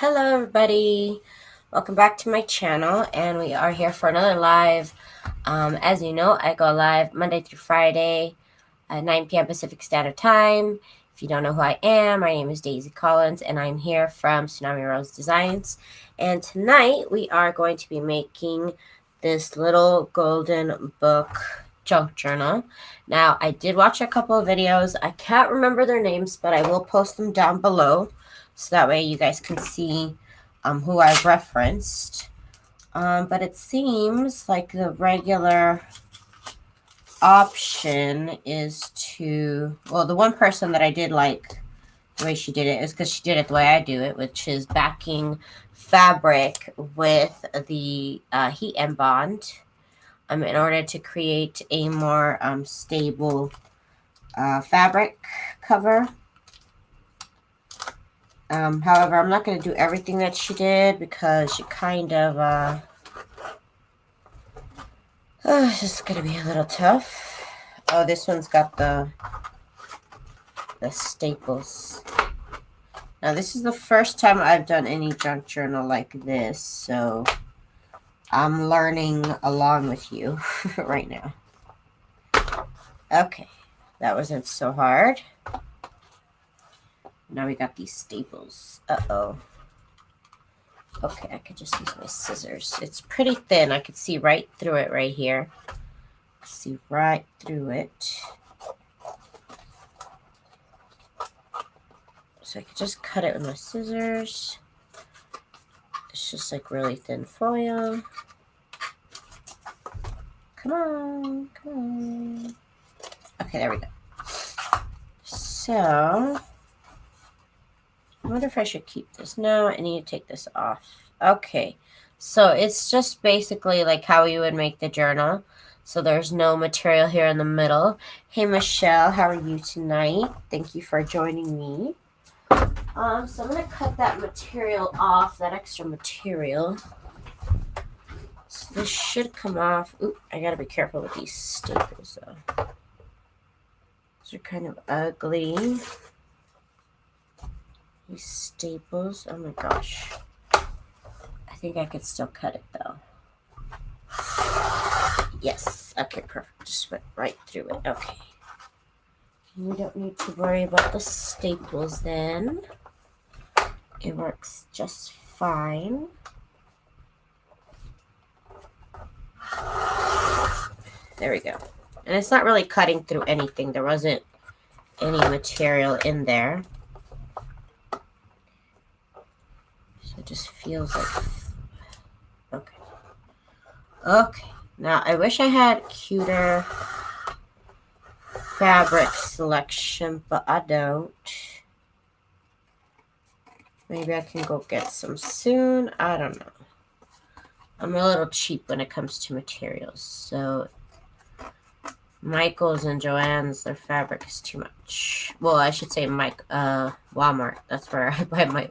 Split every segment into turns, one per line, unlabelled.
Hello everybody, welcome back to my channel, and we are here for another live. As you know, I go live Monday through Friday at 9 p.m. Pacific Standard Time. If you don't know who I am, my name is Daisy Collins, and I'm here from Tsunami Rose Designs. And tonight we are going to be making this little golden book junk journal. Now, I did watch a couple of videos. I can't remember their names, but I will post them down below, so that way you guys can see who I've referenced. But it seems like the regular option is to, well, the one person that I did like the way she did it is because she did it the way I do it, which is backing fabric with the heat and bond in order to create a more stable fabric cover. However, I'm not going to do everything that she did because she kind of, it's just going to be a little tough. Oh, this one's got the staples. Now, this is the first time I've done any junk journal like this, so I'm learning along with you right now. Okay, that wasn't so hard. Now we got these staples. Uh-oh. Okay, I could just use my scissors. It's pretty thin. I could see right through it right here. See right through it. So I could just cut it with my scissors. It's just like really thin foil. Come on, come on. Okay, there we go. So I wonder if I should keep this. No, I need to take this off. Okay, so it's just basically like how you would make the journal. So there's no material here in the middle. Hey, Michelle, how are you tonight? Thank you for joining me. So I'm going to cut that material off, that extra material. So this should come off. Ooh, I got to be careful with these staples, though. These are kind of ugly. These staples, oh my gosh. I think I could still cut it though. Yes, okay, perfect. Just went right through it. Okay. You don't need to worry about the staples then. It works just fine. There we go. And it's not really cutting through anything. There wasn't any material in there. It just feels like, okay. Okay, now I wish I had cuter fabric selection, but I don't. Maybe I can go get some soon. I don't know. I'm a little cheap when it comes to materials, so Michael's and Joann's, their fabric is too much. Well, I should say Walmart. That's where I buy my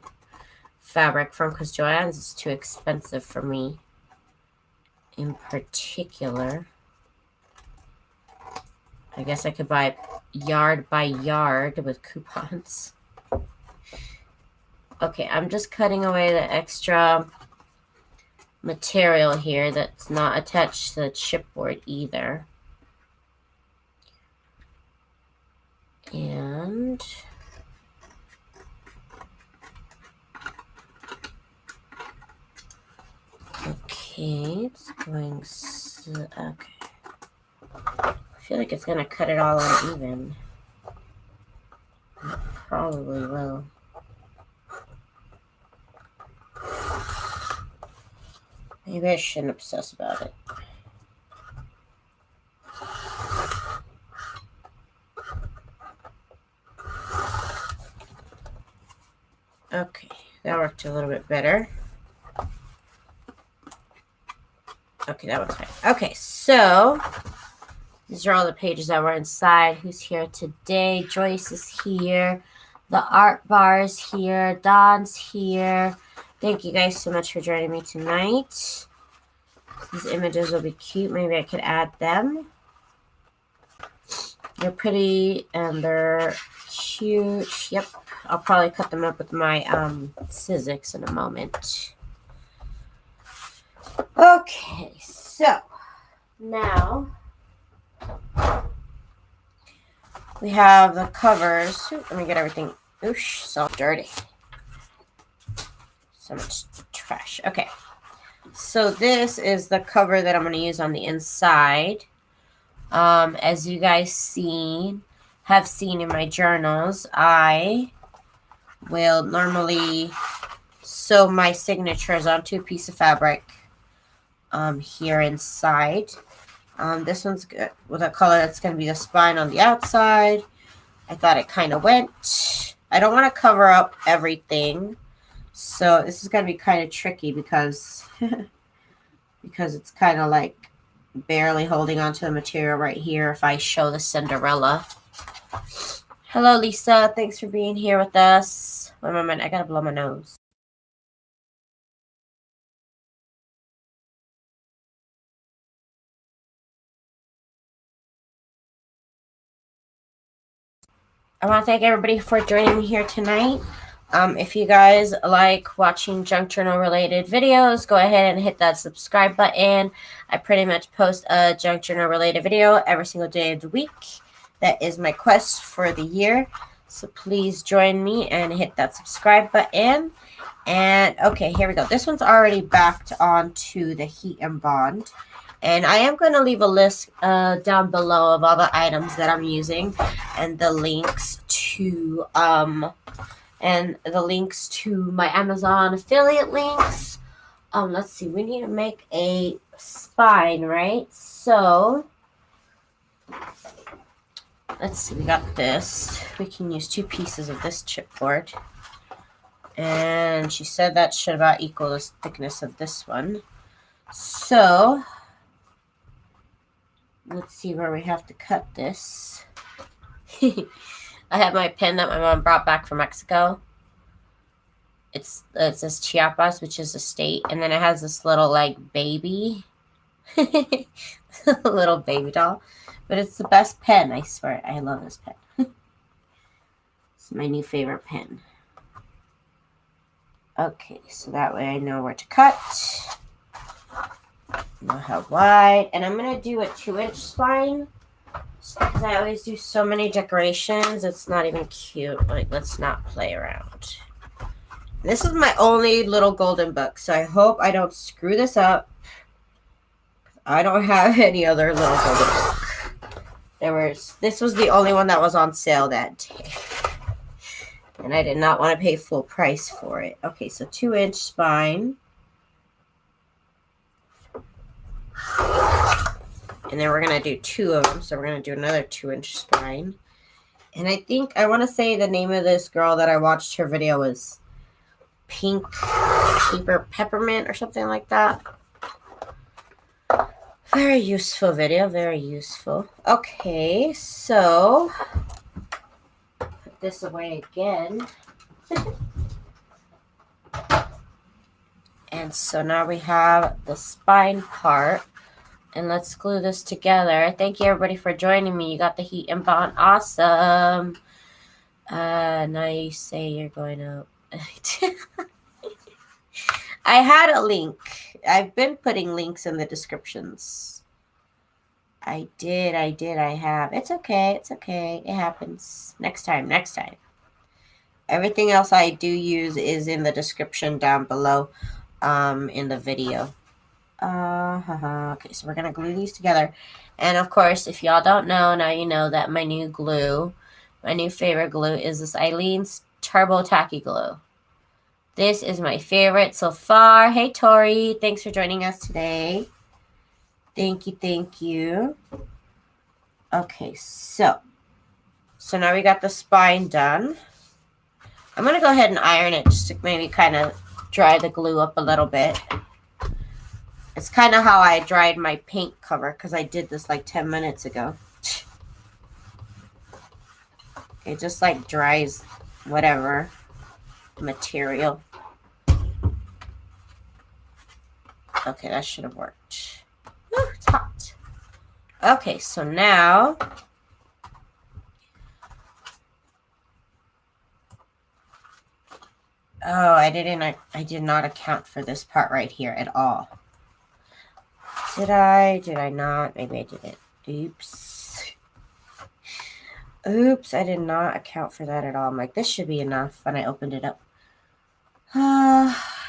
fabric from, because Joann's is too expensive for me in particular. I guess I could buy yard by yard with coupons. Okay, I'm just cutting away the extra material here that's not attached to the chipboard either. And okay, it's going okay. I feel like it's gonna cut it all uneven. It probably will. Maybe I shouldn't obsess about it. Okay, that worked a little bit better. Okay, that one's fine. Okay, so these are all the pages that were inside. Who's here today? Joyce is here. The art bar is here. Don's here. Thank you guys so much for joining me tonight. These images will be cute. Maybe I could add them. They're pretty and they're cute. Yep. I'll probably cut them up with my scissors in a moment. Okay, so now we have the covers. Let me get everything. Oosh, so dirty. So much trash. Okay, so this is the cover that I'm going to use on the inside. As you guys have seen in my journals, I will normally sew my signatures onto a piece of fabric here inside. This one's good with a color that's going to be the spine on the outside. I thought it kind of went. I don't want to cover up everything, so this is going to be kind of tricky because because it's kind of like barely holding onto the material right here if I show the Cinderella. Hello, Lisa. Thanks for being here with us. Wait a moment. I got to blow my nose. I want to thank everybody for joining me here tonight. If you guys like watching junk journal related videos, go ahead and hit that subscribe button. I pretty much post a junk journal related video every single day of the week. That is my quest for the year. So please join me and hit that subscribe button. And okay, here we go. This one's already backed onto the heat and bond. And I am going to leave a list down below of all the items that I'm using and the links to my Amazon affiliate links. Let's see. We need to make a spine, right? So let's see. We got this. We can use 2 pieces of this chipboard. And she said that should about equal the thickness of this one. So let's see where we have to cut this. I have my pen that my mom brought back from Mexico. It says Chiapas, which is a state, and then it has this little like baby, little baby doll. But it's the best pen, I swear. I love this pen. It's my new favorite pen. Okay, so that way I know where to cut. Know how wide, and I'm gonna do a 2-inch spine because I always do so many decorations. It's not even cute. Like, let's not play around. This is my only little golden book, so I hope I don't screw this up. I don't have any other little golden book. This was the only one that was on sale that day, and I did not want to pay full price for it. Okay, so 2-inch spine. And then we're going to do 2 of them. So we're going to do another 2-inch spine. And I think, I want to say the name of this girl that I watched her video was Pink Peppermint or something like that. Very useful video. Very useful. Okay, so put this away again. And so now we have the spine part. And let's glue this together. Thank you, everybody, for joining me. You got the heat and bond. Awesome. Now you say you're going to... I had a link. I've been putting links in the descriptions. I have. It's okay. It's okay. It happens. Next time. Everything else I do use is in the description down below in the video. Okay, so we're going to glue these together. And, of course, if y'all don't know, now you know that my new favorite glue is this Aileen's Turbo Tacky glue. This is my favorite so far. Hey, Tori. Thanks for joining us today. Thank you. Okay, so now we got the spine done. I'm going to go ahead and iron it just to maybe kind of dry the glue up a little bit. It's kind of how I dried my paint cover because I did this like 10 minutes ago. It just like dries whatever material. Okay, that should have worked. Ooh, it's hot. Okay, so now Oh, I did not account for this part right here at all. Did I? Did I not? Maybe I didn't. Oops. Oops, I did not account for that at all. I'm like, this should be enough when I opened it up.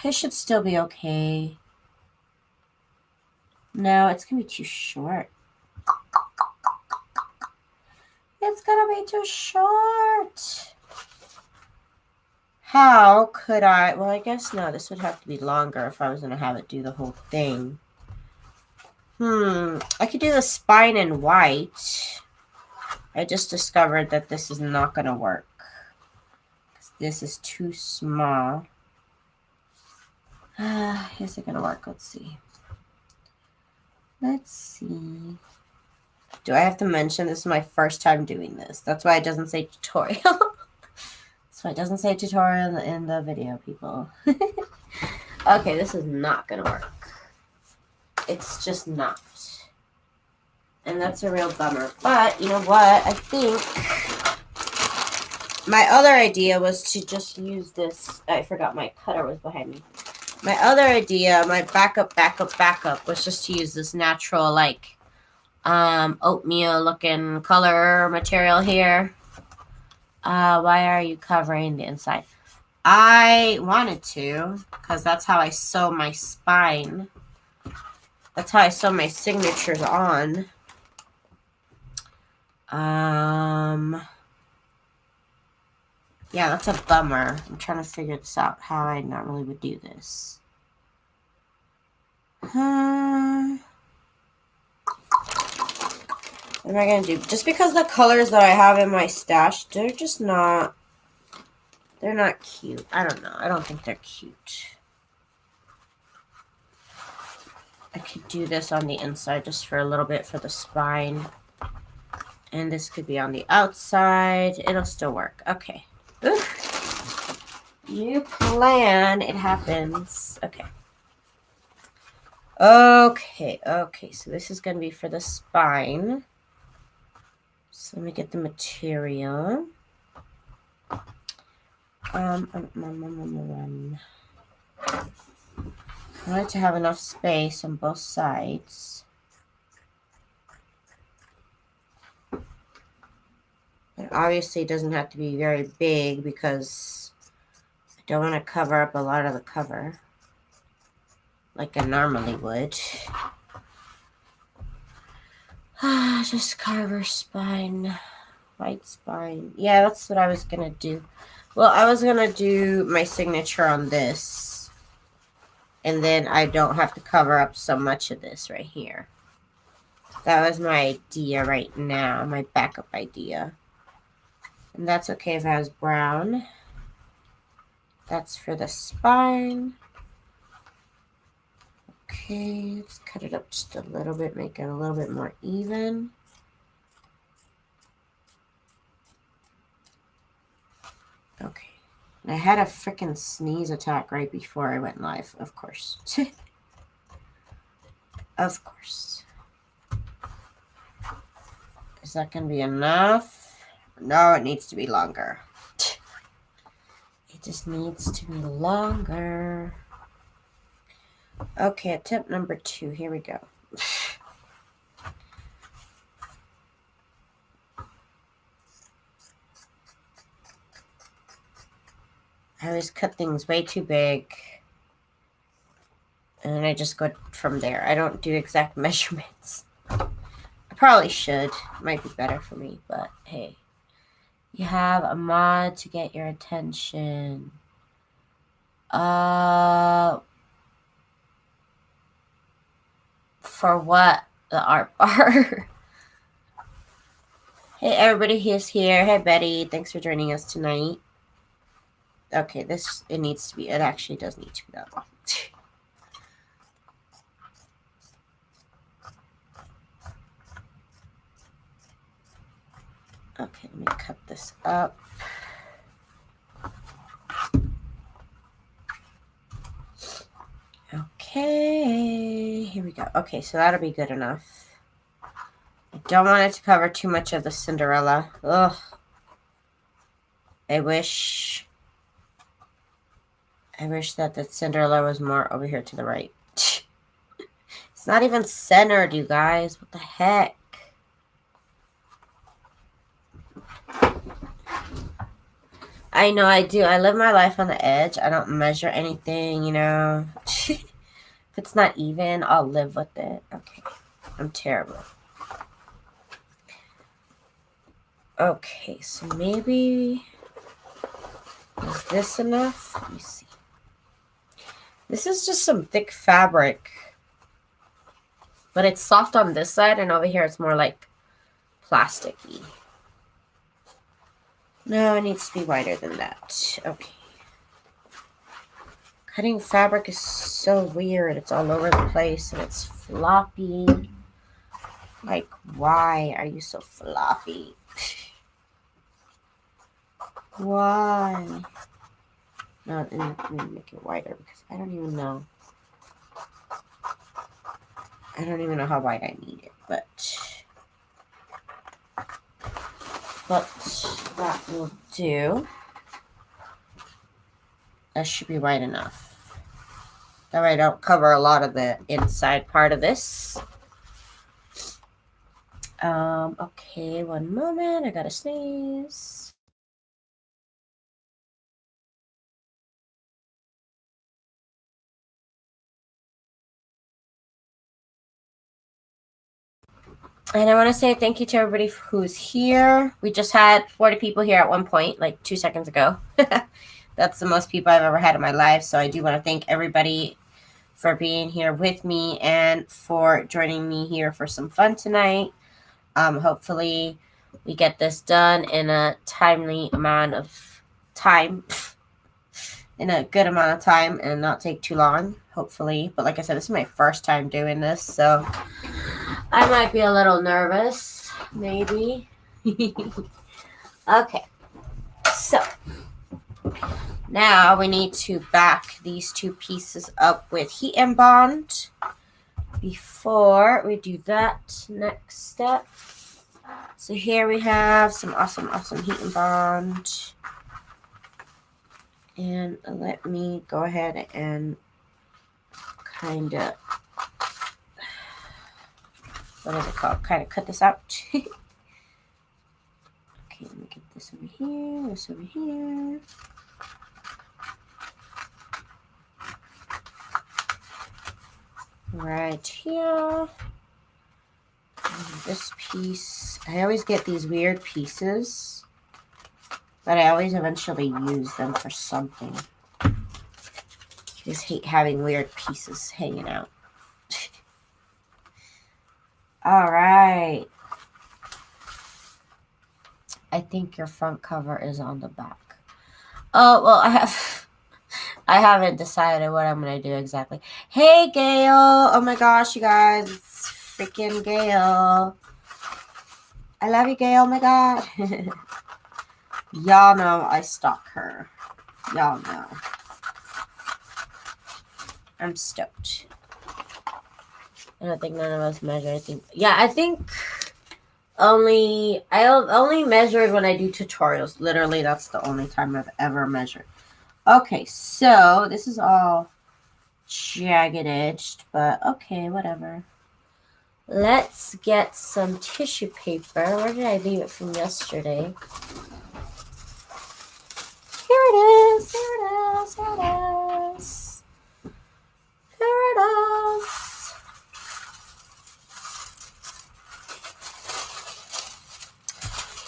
It should still be okay. No, it's going to be too short. It's going to be too short. How could I? Well, I guess no, this would have to be longer if I was going to have it do the whole thing. I could do the spine in white. I just discovered that this is not going to work. This is too small. Is it going to work? Let's see. Let's see. Do I have to mention this is my first time doing this? That's why it doesn't say tutorial. That's why it doesn't say tutorial in the video, people. Okay, this is not going to work. It's just not. And that's a real bummer. But, you know what? I think my other idea was to just use this. I forgot my cutter was behind me. My other idea, my backup, was just to use this natural, like, oatmeal-looking color material here. Why are you covering the inside? I wanted to, because that's how I sew my spine. That's how I sew my signatures on. Yeah, that's a bummer. I'm trying to figure this out, how I normally would do this. What am I going to do? Just because the colors that I have in my stash, they're just not, they're not cute. I don't know. I don't think they're cute. I could do this on the inside just for a little bit for the spine. And this could be on the outside. It'll still work. Okay. Oof. You plan, it happens. Okay. Okay, so this is going to be for the spine. So let me get the material. I wanted to have enough space on both sides. It obviously doesn't have to be very big because I don't want to cover up a lot of the cover like I normally would. Just carver spine, white spine. Yeah, that's what I was going to do. Well, I was going to do my signature on this. And then I don't have to cover up so much of this right here. That was my idea right now, my backup idea. And that's okay if I was brown. That's for the spine. Okay, let's cut it up just a little bit, make it a little bit more even. Okay. I had a freaking sneeze attack right before I went live, of course. Of course. Is that going to be enough? No, it needs to be longer. It just needs to be longer. Okay, tip number 2. Here we go. I always cut things way too big. And then I just go from there. I don't do exact measurements. I probably should. Might be better for me, but hey. You have a mod to get your attention. For what? The art bar. Hey, everybody who's here. Hey, Betty. Thanks for joining us tonight. Okay, it needs to be, it actually does need to be that long. Okay, let me cut this up. Okay, here we go. Okay, so that'll be good enough. I don't want it to cover too much of the Cinderella. Ugh. I wish I wish that the Cinderella was more over here to the right. It's not even centered, you guys. What the heck? I know I do. I live my life on the edge. I don't measure anything, you know. If it's not even, I'll live with it. Okay. I'm terrible. Okay, so maybe... Is this enough? Let me see. This is just some thick fabric. But it's soft on this side, and over here it's more like plasticky. No, it needs to be wider than that. Okay. Cutting fabric is so weird. It's all over the place, and it's floppy. Like, why are you so floppy? Why? No, let me make it wider because I don't even know. I don't even know how wide I need it, but that will do. That should be wide enough. That way I don't cover a lot of the inside part of this. Okay, one moment. I gotta sneeze. And I want to say thank you to everybody who's here. We just had 40 people here at one point, like 2 seconds ago. That's the most people I've ever had in my life. So I do want to thank everybody for being here with me and for joining me here for some fun tonight. Hopefully we get this done in a timely amount of time, in a good amount of time, and not take too long, hopefully. But like I said, this is my first time doing this, so I might be a little nervous, maybe. Okay, so now we need to back these two pieces up with heat and bond. Before we do that next step, so here we have some awesome heat and bond. And let me go ahead and kind of, what is it called? Kind of cut this out. Okay, let me get this over here, this over here. Right here. And this piece, I always get these weird pieces, but I always eventually use them for something. I just hate having weird pieces hanging out. All right. I think your front cover is on the back. Oh, well, I haven't decided what I'm going to do exactly. Hey, Gail. Oh, my gosh, you guys. It's freaking Gail. I love you, Gail. Oh, my God. Y'all know I stalk her. Y'all know. I'm stoked. I don't think none of us measure. I think, yeah, I think I only measured when I do tutorials. Literally, that's the only time I've ever measured. Okay, so this is all jagged edged, but okay, whatever. Let's get some tissue paper. Where did I leave it from yesterday? Here it is. Here it is. Here it is. Here it is.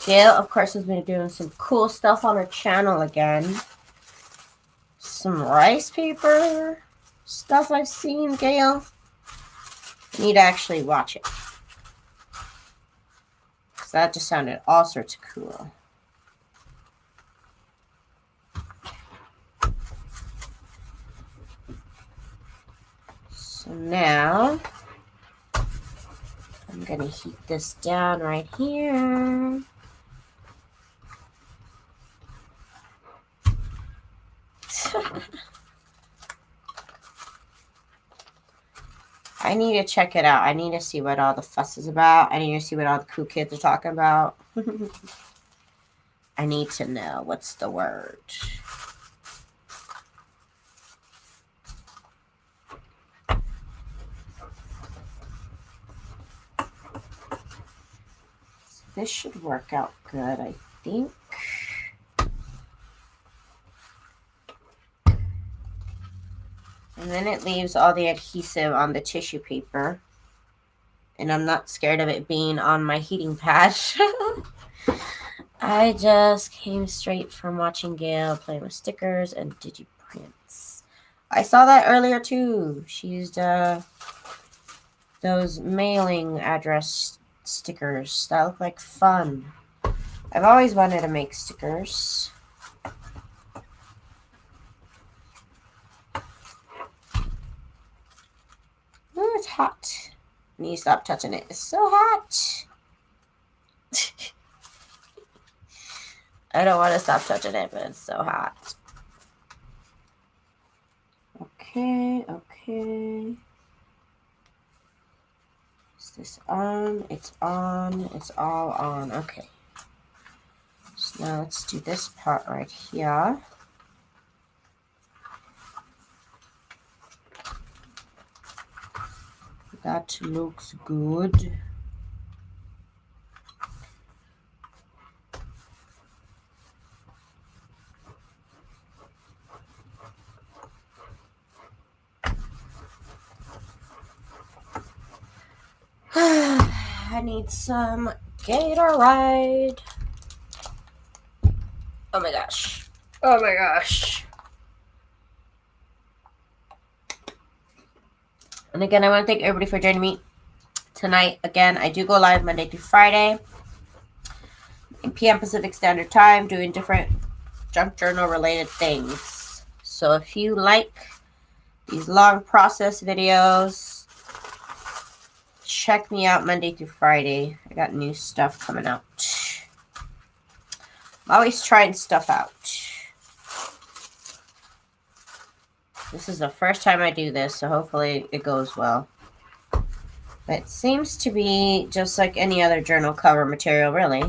Gail, of course, has been doing some cool stuff on her channel again. Some rice paper stuff I've seen, Gail. I need to actually watch it. Because that just sounded all sorts of cool. So now, I'm going to heat this down right here. I need to check it out. I need to see what all the fuss is about. I need to see what all the cool kids are talking about. I need to know what's the word. this should work out good, I think. And then it leaves all the adhesive on the tissue paper. And I'm not scared of it being on my heating pad. I just came straight from watching Gail playing with stickers and digiprints. I saw that earlier too. She used those mailing address stickers. That look like fun. I've always wanted to make stickers. Oh, it's hot. I need to stop touching it. It's so hot. I don't want to stop touching it, but it's so hot. Okay. Is this on? It's on. It's all on. Okay. So now let's do this part right here. That looks good. I need some Gatorade. Oh my gosh. Oh my gosh. And again, I want to thank everybody for joining me tonight. Again, I do go live Monday through Friday, 9 p.m. Pacific Standard Time, doing different junk journal related things. So if you like these long process videos, check me out Monday through Friday. I got new stuff coming out. I'm always trying stuff out. This is the first time I do this, so hopefully it goes well. But it seems to be just like any other journal cover material, really.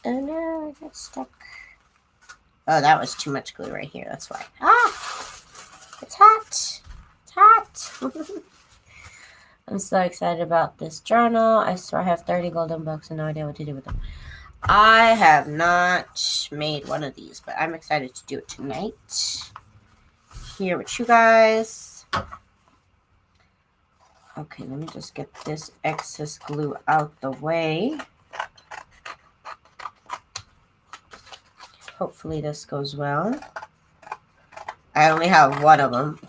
Oh no, I got stuck. Oh, that was too much glue right here. That's why. Ah! It's hot. It's hot. I'm so excited about this journal. I swear I have 30 golden bucks and no idea what to do with them. I have not made one of these, but I'm excited to do it tonight. Here with you guys. Okay, let me just get this excess glue out the way. Hopefully this goes well. I only have one of them.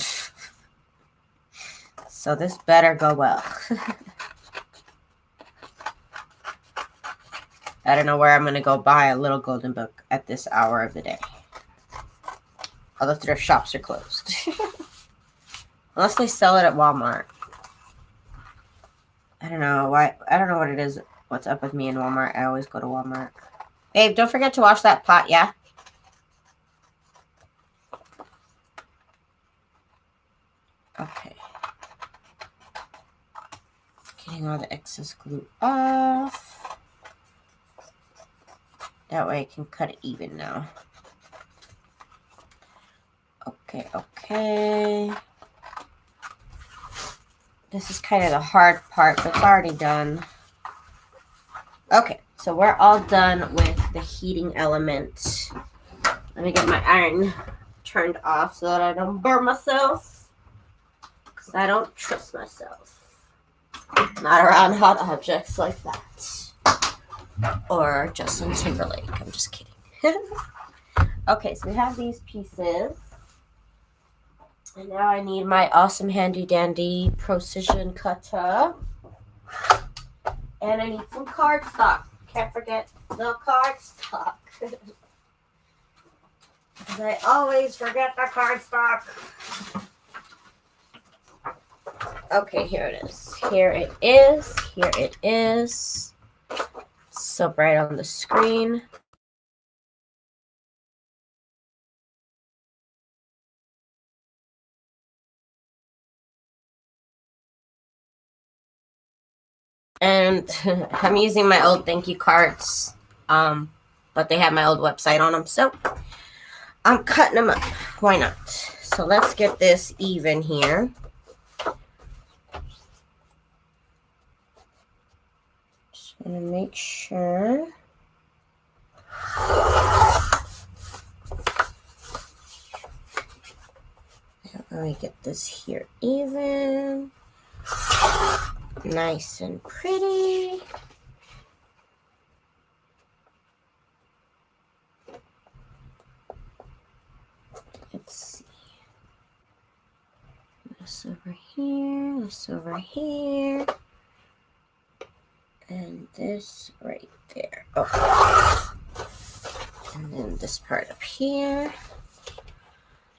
So this better go well. I don't know where I'm going to go buy a little golden book at this hour of the day. All the thrift shops are closed. Unless they sell it at Walmart. I don't know why. I don't know what it is. What's up with me in Walmart. I always go to Walmart. Babe, don't forget to wash that pot, yeah? Okay. Getting all the excess glue off. That way I can cut it even now. Okay. This is kind of the hard part, but it's already done. Okay, so we're all done with the heating element. Let me get my iron turned off so that I don't burn myself. Because I don't trust myself. Not around hot objects like that. Or Justin Timberlake. I'm just kidding. Okay, so we have these pieces. And now I need my awesome handy dandy ProCision cutter. And I need some cardstock. Can't forget the cardstock. Because I always forget the cardstock. Okay, here it is. Here it is. Here it is. So bright on the screen. And I'm using my old thank you cards, but they have my old website on them, so I'm cutting them up. Why not? So let's get this even here. gonna make sure let me get this here even, nice and pretty. Let's see. This over here, this over here, and this right there. Oh, and then this part up here.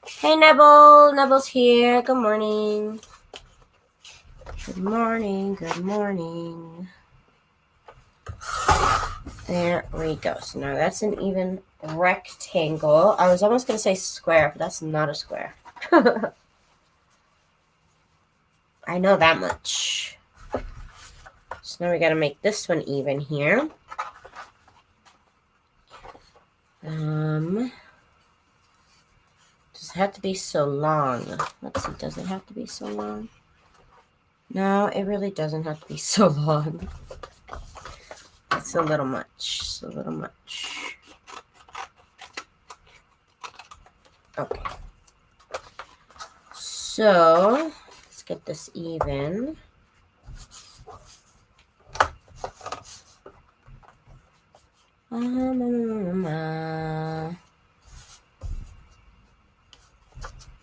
Hey, Nebble. Nebble's here. Good morning. Good morning. Good morning. There we go. So now that's an even rectangle. I was almost going to say square, but that's not a square. I know that much. So now we got to make this one even here. Does it have to be so long? Let's see, does it have to be so long? No, it really doesn't have to be so long. It's a little much. It's a little much. Okay. So, let's get this even.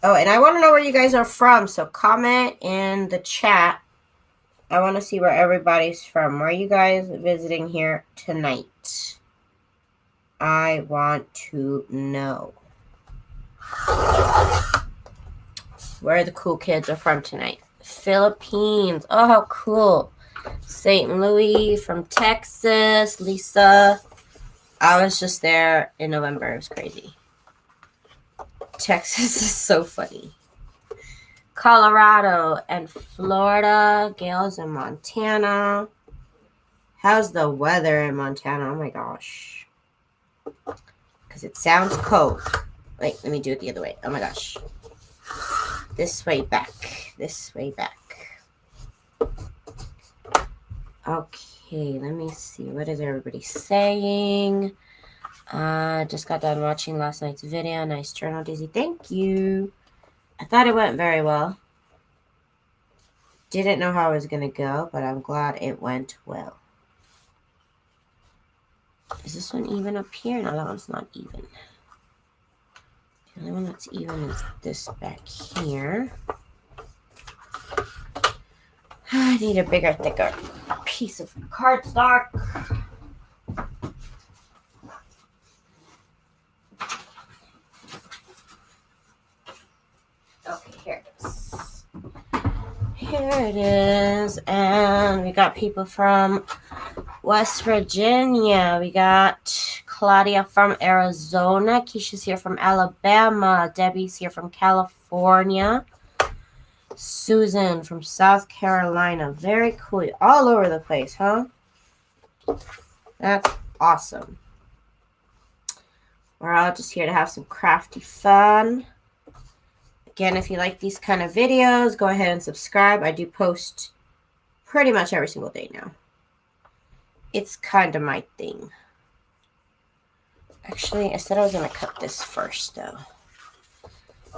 Oh, and I want to know where you guys are from, so comment in the chat. I want to see where everybody's from. Where are you guys visiting here tonight? I want to know where the cool kids are from tonight. Philippines. Oh, how cool. St. Louis from Texas. Lisa. I was just there in November. It was crazy. Texas is so funny. Colorado and Florida. Gail's in Montana. How's the weather in Montana? Oh my gosh. Because it sounds cold. Wait, let me do it the other way. Oh my gosh. This way back. This way back. Okay, let me see. What is everybody saying? Just got done watching last night's video. Nice journal, Daisy. Thank you. I thought it went very well. Didn't know how it was going to go, but I'm glad it went well. Is this one even up here? No, that one's not even. The only one that's even is this back here. I need a bigger, thicker piece of cardstock. Okay, here it is. Here it is. And we got people from West Virginia. We got Claudia from Arizona. Keisha's here from Alabama. Debbie's here from California. Susan from South Carolina. Very cool. All over the place, huh? That's awesome. We're all just here to have some crafty fun. Again, if you like these kind of videos, go ahead and subscribe. I do post pretty much every single day now. It's kind of my thing. Actually, I said I was going to cut this first, though.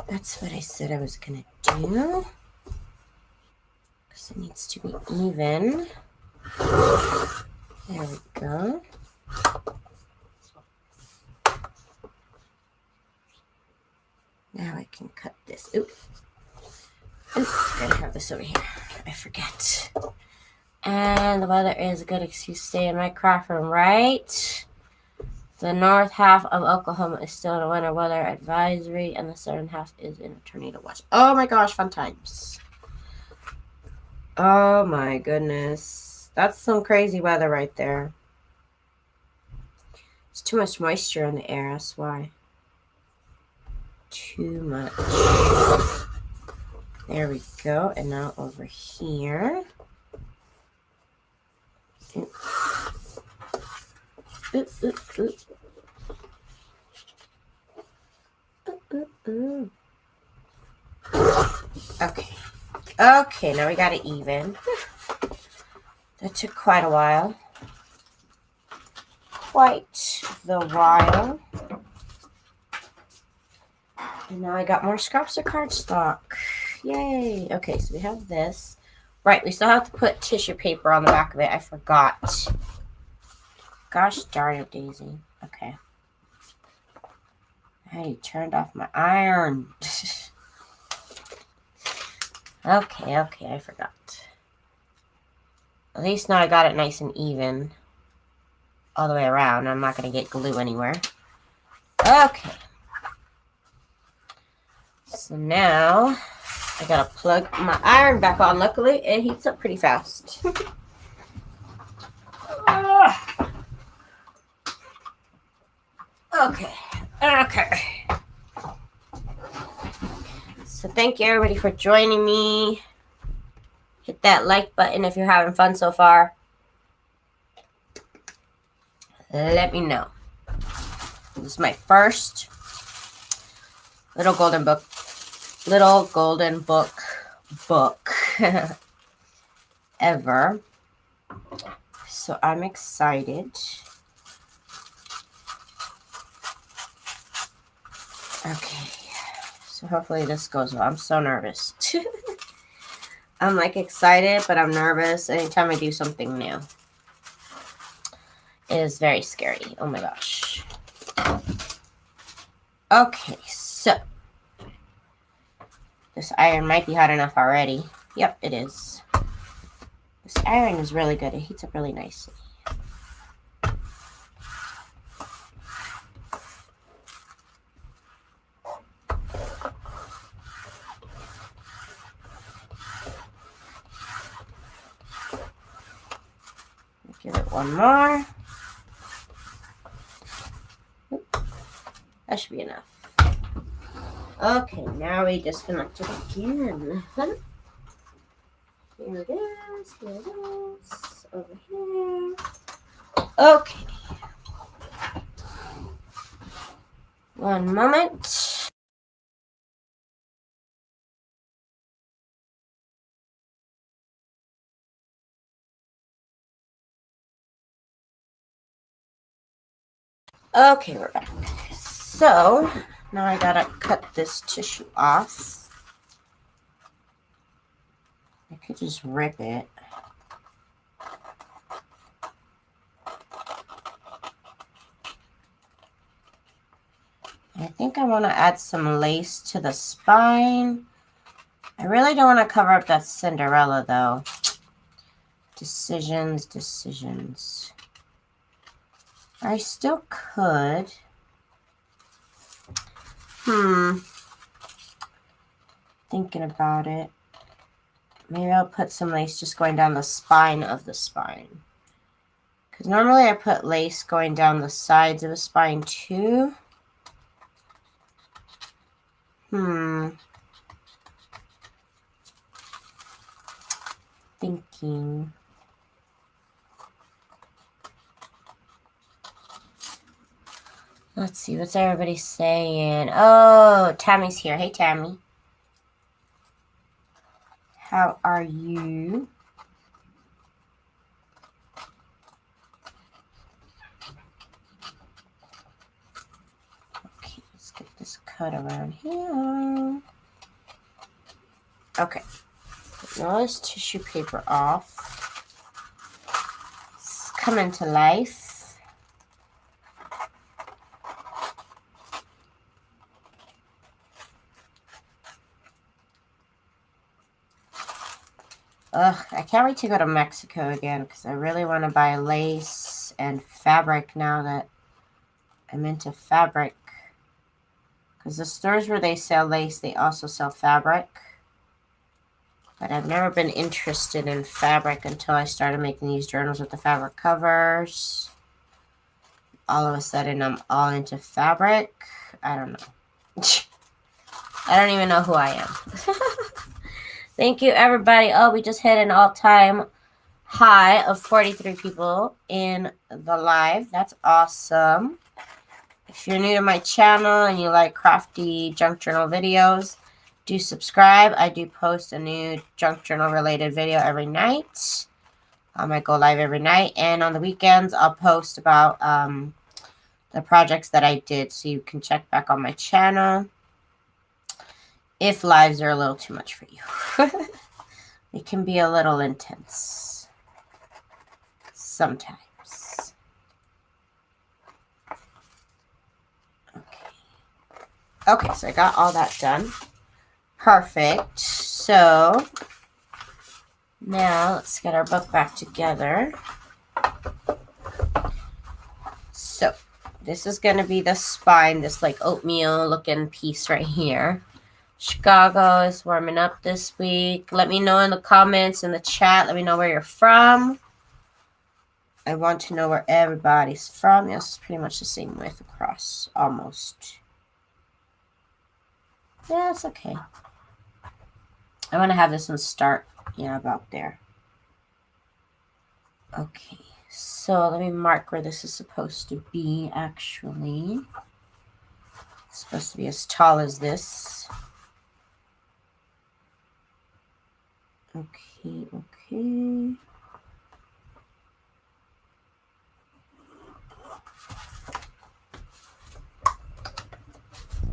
That's what I said I was going to do. Because it needs to be even. There we go. Now I can cut this. Oop. Oop. Gotta have this over here. I forget. And the weather is a good excuse to stay in my craft room, right? The north half of Oklahoma is still in a winter weather advisory, and the southern half is in a tornado watch. Oh my gosh, fun times. Oh my goodness. That's some crazy weather right there. There's too much moisture in the air, that's why. Too much. There we go. And now over here. Oop. Oop, oop, oop. Oop, oop, oop. Okay. Okay, now we got it even. That took quite a while. quite the while. And now I got more scraps of cardstock. Yay. Okay, so we have this. Right, we still have to put tissue paper on the back of it. I forgot. Gosh darn it, Daisy. Okay. I turned off my iron. Okay, I forgot. At least now I got it nice and even all the way around. I'm not going to get glue anywhere. Okay. So now I got to plug my iron back on. Luckily, it heats up pretty fast. Okay. So thank you everybody for joining me. Hit that like button if you're having fun so far. Let me know. This is my first little golden book ever. So I'm excited. Okay. So hopefully this goes well. I'm so nervous. I'm like excited, but I'm nervous anytime I do something new. It is very scary. Oh my gosh. Okay, so this iron might be hot enough already. Yep, it is. This iron is really good. It heats up really nicely. Give it one more. That should be enough. Okay, now we disconnect it again. Here it is, over here. Okay. One moment. Okay, we're back. So now I gotta cut this tissue off. I could just rip it. I think I want to add some lace to the spine. I really don't want to cover up that Cinderella though. Decisions. I still could. Thinking about it. Maybe I'll put some lace just going down the spine of the spine. Because normally I put lace going down the sides of the spine too. Thinking. Let's see, what's everybody saying? Oh, Tammy's here. Hey, Tammy. How are you? Okay, let's get this cut around here. Okay. Now this tissue paper off. It's coming to life. Ugh, I can't wait to go to Mexico again because I really want to buy lace and fabric now that I'm into fabric. Because the stores where they sell lace, they also sell fabric. But I've never been interested in fabric until I started making these journals with the fabric covers. All of a sudden, I'm all into fabric. I don't know. I don't even know who I am. Thank you, everybody. Oh, we just hit an all-time high of 43 people in the live. That's awesome. If you're new to my channel and you like crafty junk journal videos, do subscribe. I do post a new junk journal related video every night. I go live every night, and on the weekends I'll post about the projects that I did, so you can check back on my channel if lives are a little too much for you. It can be a little intense sometimes. Okay, so I got all that done. Perfect. So now let's get our book back together. So this is going to be the spine, this like oatmeal looking piece right here. Chicago is warming up this week. Let me know in the comments, in the chat. Let me know where you're from. I want to know where everybody's from. Yes, it's pretty much the same width across, almost. Yeah, it's okay. I want to have this one start, yeah, about there. Okay, so let me mark where this is supposed to be, actually. It's supposed to be as tall as this. Okay, okay.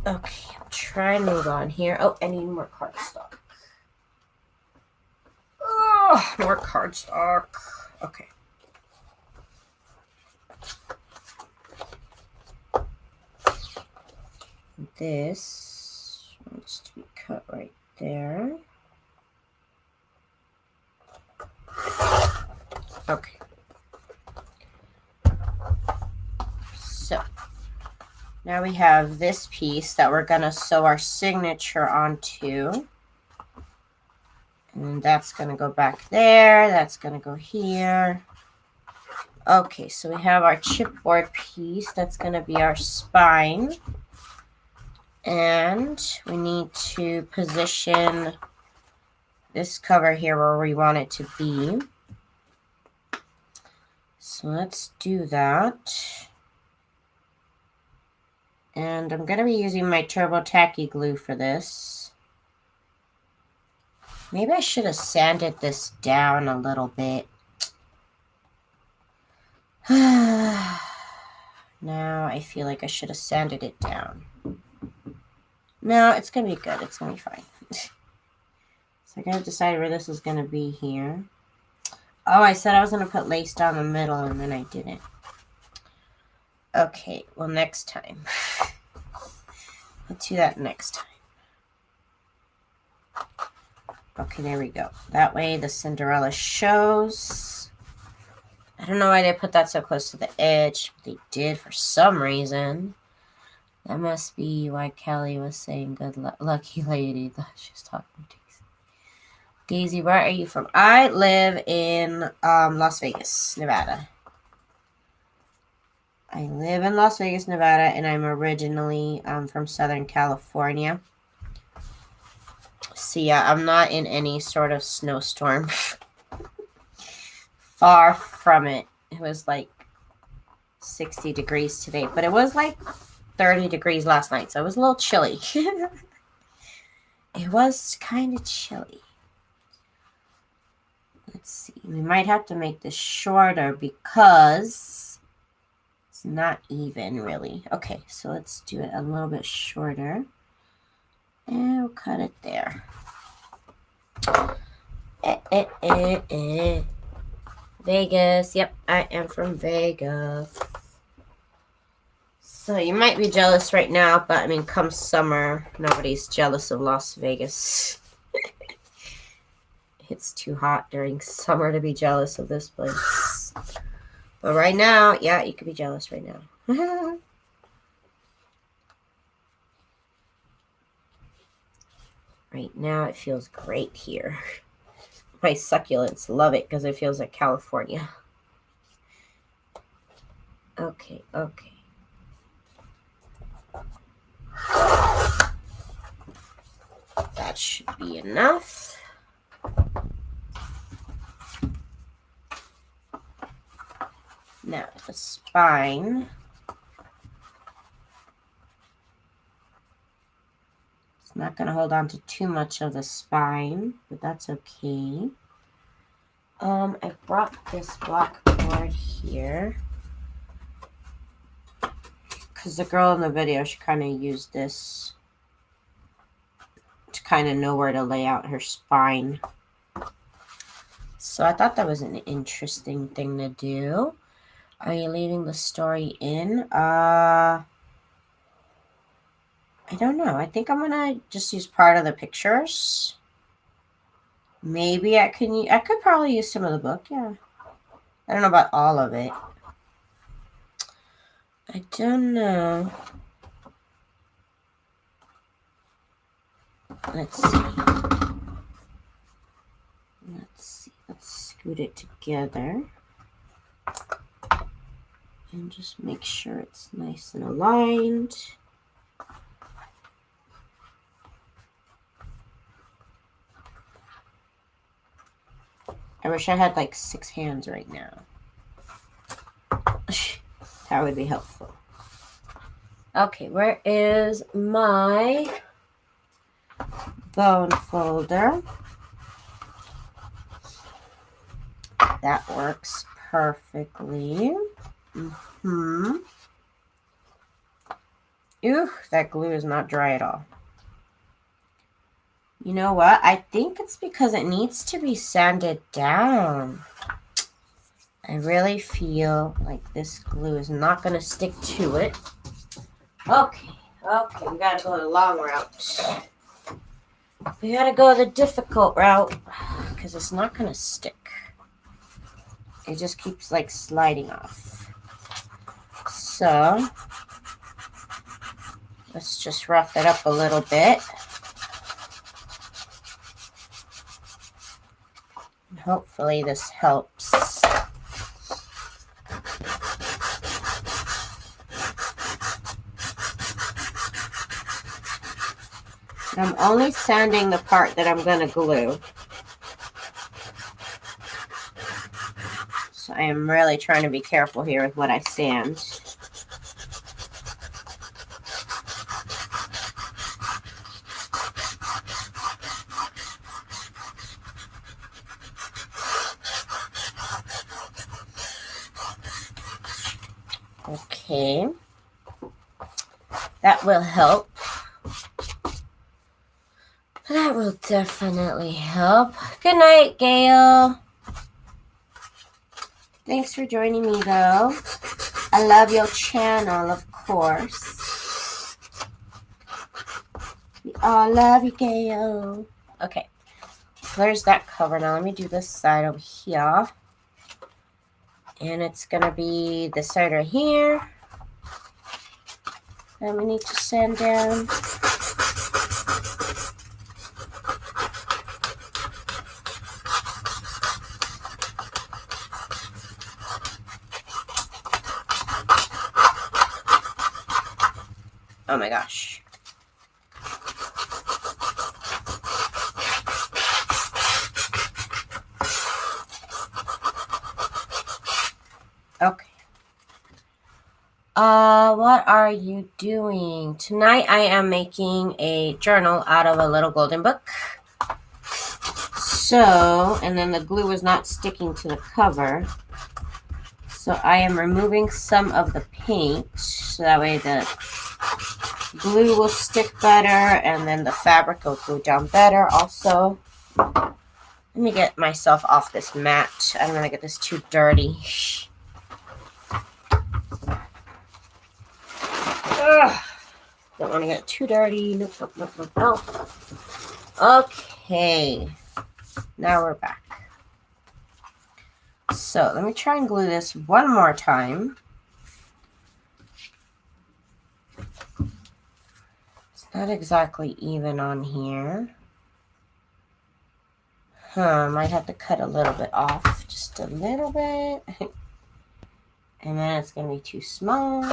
Okay, I'll try and move on here. Oh, I need more cardstock. Oh, more cardstock. Okay. This wants to be cut right there. Okay. So now we have this piece that we're going to sew our signature onto. And that's going to go back there. That's going to go here. Okay, so we have our chipboard piece. That's going to be our spine. And we need to position this cover here where we want it to be. So let's do that. And I'm going to be using my Turbo Tacky glue for this. Maybe I should have sanded this down a little bit. Now I feel like I should have sanded it down. No, it's going to be good. It's going to be fine. So I got to decide where this is going to be here. Oh, I said I was going to put lace down the middle, and then I didn't. Okay, well, next time. Let's do that next time. Okay, there we go. That way the Cinderella shows. I don't know why they put that so close to the edge, but they did for some reason. That must be why Kelly was saying good lucky lady. Thought she was talking to Daisy. Daisy, where are you from? I live in Las Vegas, Nevada. I live in Las Vegas, Nevada, and I'm originally from Southern California. So yeah, I'm not in any sort of snowstorm. Far from it. It was like 60 degrees today, but it was like 30 degrees last night, so it was a little chilly. It was kind of chilly. Let's see. We might have to make this shorter because it's not even really. Okay, so let's do it a little bit shorter. And we'll cut it there. Vegas. Yep, I am from Vegas. So you might be jealous right now, but I mean, come summer, nobody's jealous of Las Vegas. It's too hot during summer to be jealous of this place. But right now, yeah, you could be jealous right now. Right now, it feels great here. My succulents love it because it feels like California. Okay, okay. That should be enough. Now, the spine. It's not going to hold on to too much of the spine, but that's okay. I brought this blackboard here because the girl in the video, she kind of used this to kind of know where to lay out her spine. So I thought that was an interesting thing to do. Are you leaving the story in? I don't know. I think I'm gonna just use part of the pictures. Maybe I could probably use some of the book, yeah. I don't know about all of it. I don't know. Let's see. Let's scoot it together. And just make sure it's nice and aligned. I wish I had like 6 hands right now. That would be helpful. Okay, where is my bone folder? That works perfectly. Ooh, that glue is not dry at all. You know what? I think it's because it needs to be sanded down. I really feel like this glue is not going to stick to it. Okay, we got to go the long route. We got to go the difficult route because it's not going to stick. It just keeps like sliding off. So let's just rough it up a little bit. And hopefully this helps. I'm only sanding the part that I'm going to glue. So I am really trying to be careful here with what I sand. Okay. That will help. That will definitely help. Good night, Gail. Thanks for joining me, though. I love your channel, of course. We all love you, Gail. Okay. There's that cover. Now let me do this side over here. And it's going to be this side right here. And we need to sand down. Oh my gosh. Okay. What are you doing? Tonight I am making a journal out of a little golden book. So, and then the glue is not sticking to the cover. So I am removing some of the paint so that way the glue will stick better and then the fabric will glue down better also. Let me get myself off this mat. I don't want to get this too dirty. Ugh. Don't want to get too dirty. Nope. Okay. Now we're back. So let me try and glue this one more time. It's not exactly even on here. Might have to cut a little bit off. Just a little bit. And then it's going to be too small.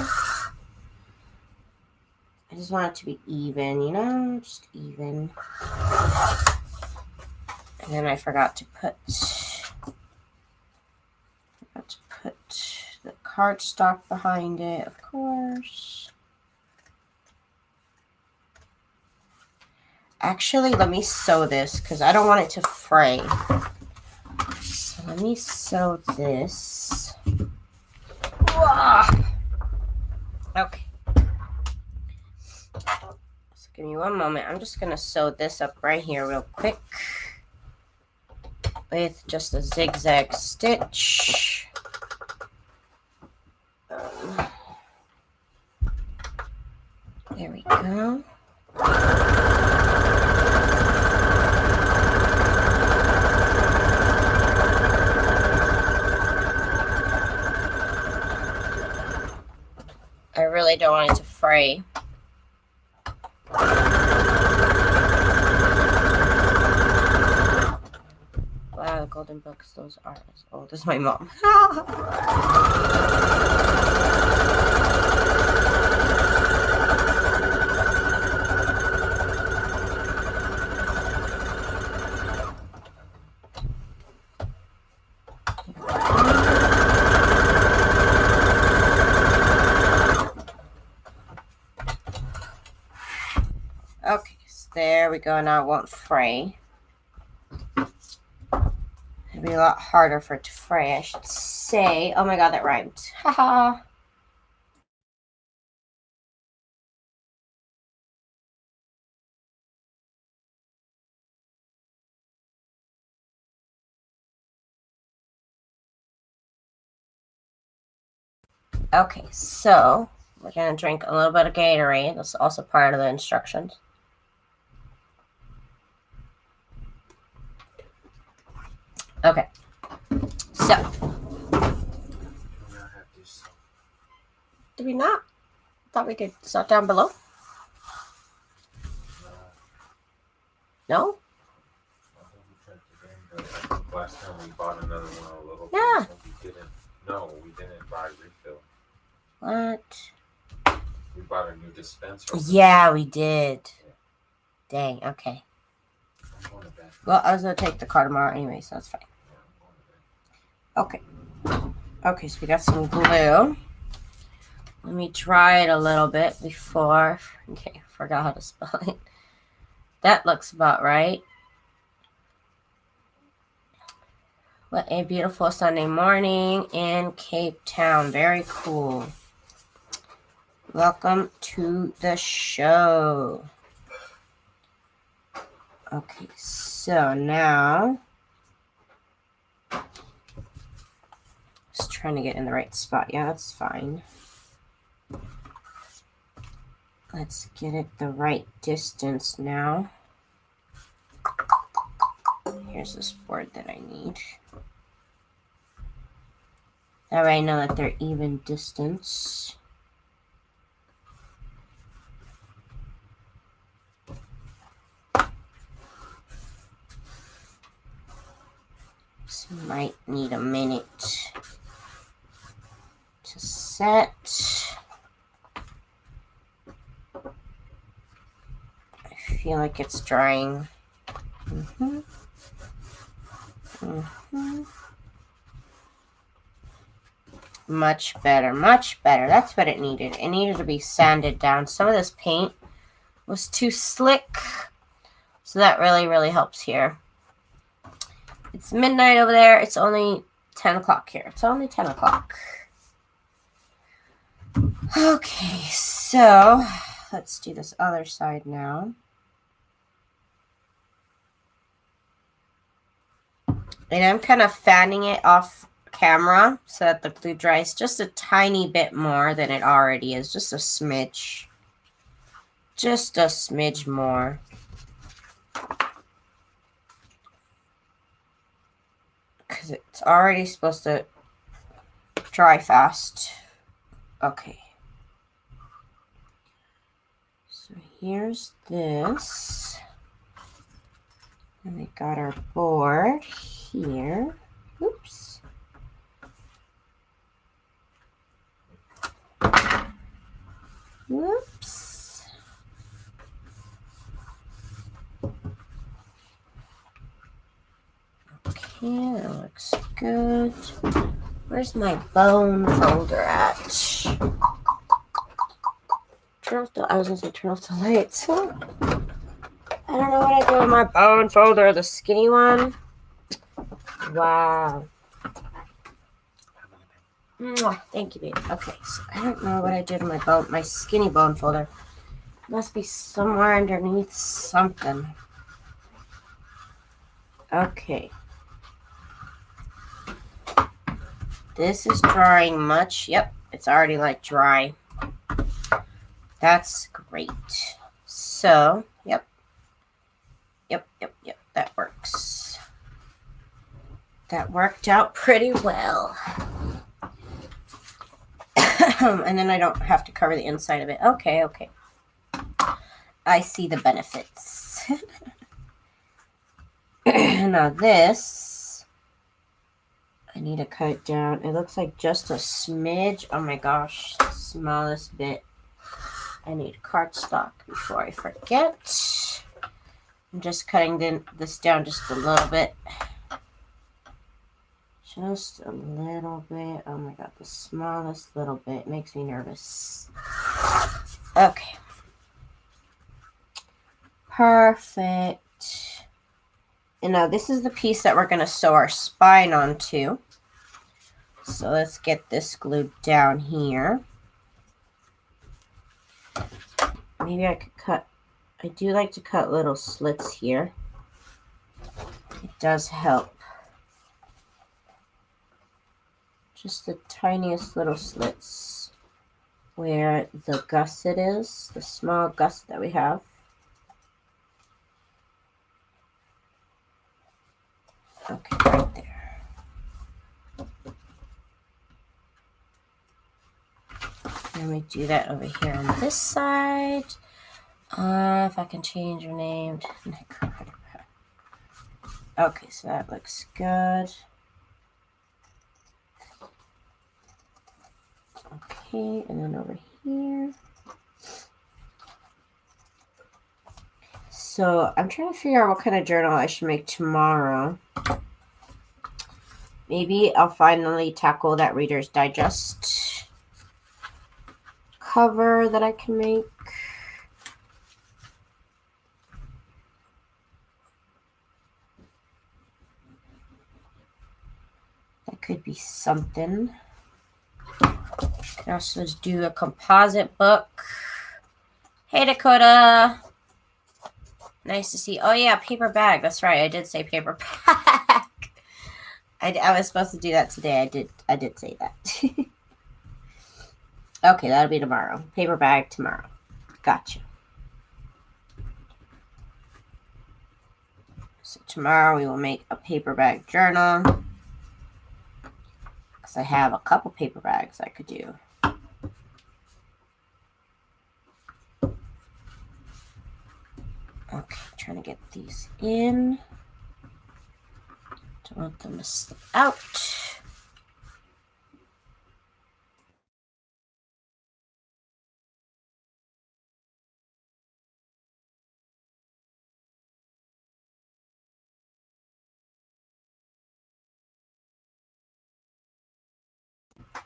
I just want it to be even, you know, just even. And then I forgot to put the cardstock behind it, of course. Actually, let me sew this because I don't want it to fray. So let me sew this. Okay. So give me one moment. I'm just going to sew this up right here real quick with just a zigzag stitch. There we go. I really don't want it to fray. Wow, the golden books, those are as old as my mom. Okay, so there we go. Now it won't fray. It'll be a lot harder for it to fray, I should say. Oh my god, that rhymed. Haha. Okay, so we're going to drink a little bit of Gatorade. That's also part of the instructions. Okay, so. Did we not? I thought we could start down below. No?
Last time we bought another one a little.
Yeah.
We didn't buy refill.
What?
We bought a new dispenser.
Yeah, we did. Yeah. Dang, okay.
I'm going to bed.
Well, I was going to take the car tomorrow anyway, so that's fine. Yeah, I'm going to bed. Okay. Okay, so we got some glue. Let me dry it a little bit before. Okay, forgot how to spell it. That looks about right. What a beautiful Sunday morning in Cape Town. Very cool. Welcome to the show. Okay, so now just trying to get in the right spot. Yeah, that's fine. Let's get it the right distance now. Here's this board that I need. That way I know that they're even distance. This might need a minute to set. I feel like it's drying. Much better, much better. That's what it needed. It needed to be sanded down. Some of this paint was too slick, so that really, really helps here. It's midnight over there. It's only 10 o'clock here. It's only 10 o'clock. Okay, so let's do this other side now. And I'm kind of fanning it off camera so that the glue dries just a tiny bit more than it already is. Just a smidge. Just a smidge more. Because it's already supposed to dry fast. Okay. So here's this. And we got our board here. Oops. Whoops. Okay, that looks good. Where's my bone folder at? Turn off the, I was going to say turn off the lights. I don't know what I do with my bone folder, the skinny one. Wow. Mwah. Thank you, babe. Okay, so I don't know what I did in my skinny bone folder. Must be somewhere underneath something. Okay. This is drying much. Yep, it's already like dry. That's great. So, yep. That works. That worked out pretty well. And then I don't have to cover the inside of it. Okay. I see the benefits. Now this, I need to cut it down. It looks like just a smidge. Oh my gosh, the smallest bit. I need cardstock before I forget. I'm just cutting this down just a little bit. Just a little bit. Oh my god, the smallest little bit makes me nervous. Okay. Perfect. And now this is the piece that we're going to sew our spine onto. So let's get this glued down here. Maybe I could cut, I do like to cut little slits here. It does help. Just the tiniest little slits where the gusset is, the small gusset that we have. Okay, right there. And we do that over here on this side. If I can change your name. Okay, so that looks good. Okay, and then over here. So I'm trying to figure out what kind of journal I should make tomorrow. Maybe I'll finally tackle that Reader's Digest cover that I can make. That could be something. I can also do a composite book. Hey, Dakota. Nice to see. Oh, yeah, paper bag. That's right. I did say paper bag. I was supposed to do that today. I did say that. Okay, that'll be tomorrow. Paper bag tomorrow. Gotcha. So tomorrow we will make a paper bag journal. Because I have a couple paper bags I could do. Okay, trying to get these in. Don't want them to slip out.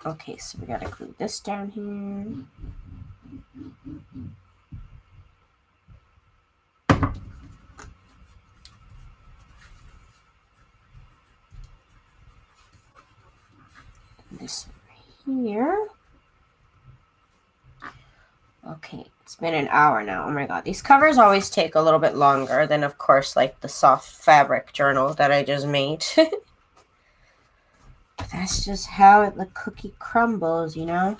Okay, so we gotta glue this down here. This over here. Okay, it's been an hour now. Oh my god, these covers always take a little bit longer than, of course, like the soft fabric journal that I just made. That's just how the cookie crumbles, you know?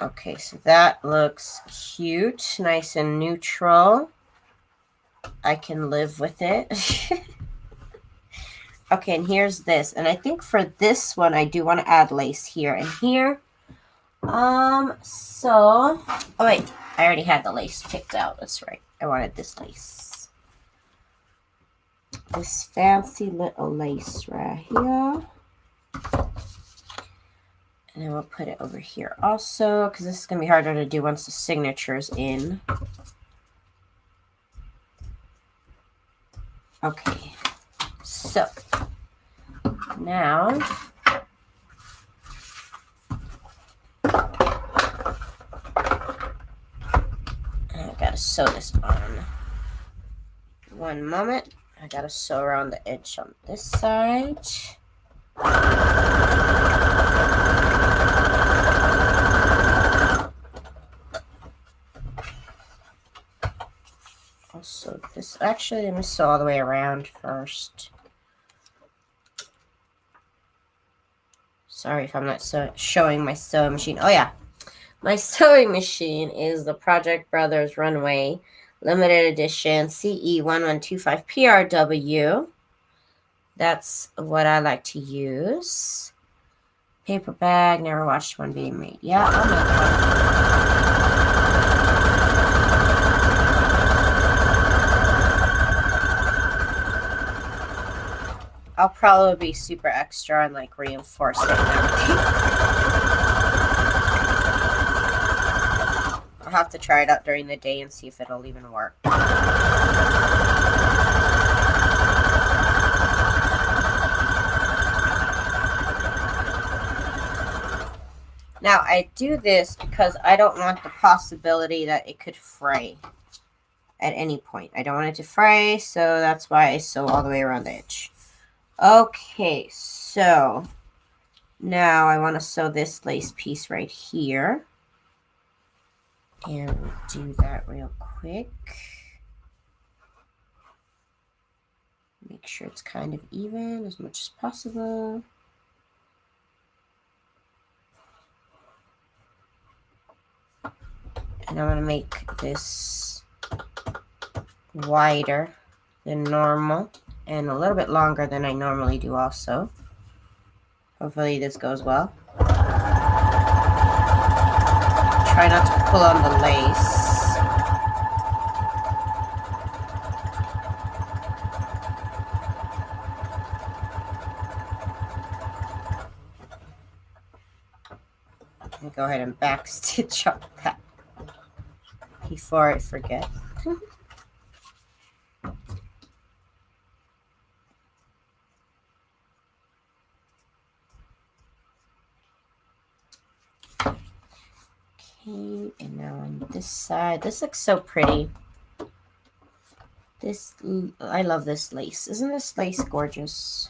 Okay, so that looks cute, nice and neutral. I can live with it. Okay, and here's this. And I think for this one, I do want to add lace here and here. Oh wait, I already had the lace picked out. That's right. I wanted this lace. This fancy little lace right here. And then we'll put it over here also, because this is going to be harder to do once the signature's in. Okay, so now I gotta sew this on. One moment. I gotta sew around the edge on this side. I'll sew this. Actually, let me sew all the way around first. Sorry if I'm not showing my sewing machine. Oh yeah, my sewing machine is the Project Brothers Runway Limited Edition CE1125 PRW. That's what I like to use. Paper bag, never watched one being made. Yeah, I'll make one. I'll probably be super extra and like reinforce it and everything. I'll have to try it out during the day and see if it'll even work. Now, I do this because I don't want the possibility that it could fray at any point. I don't want it to fray, so that's why I sew all the way around the edge. Okay, so now I want to sew this lace piece right here. And we'll do that real quick. Make sure it's kind of even as much as possible. And I'm going to make this wider than normal and a little bit longer than I normally do also. Hopefully this goes well. Try not to pull on the lace. Let me go ahead and back stitch up that before I forget. Okay, and now on this side, this looks so pretty. I love this lace. Isn't this lace gorgeous?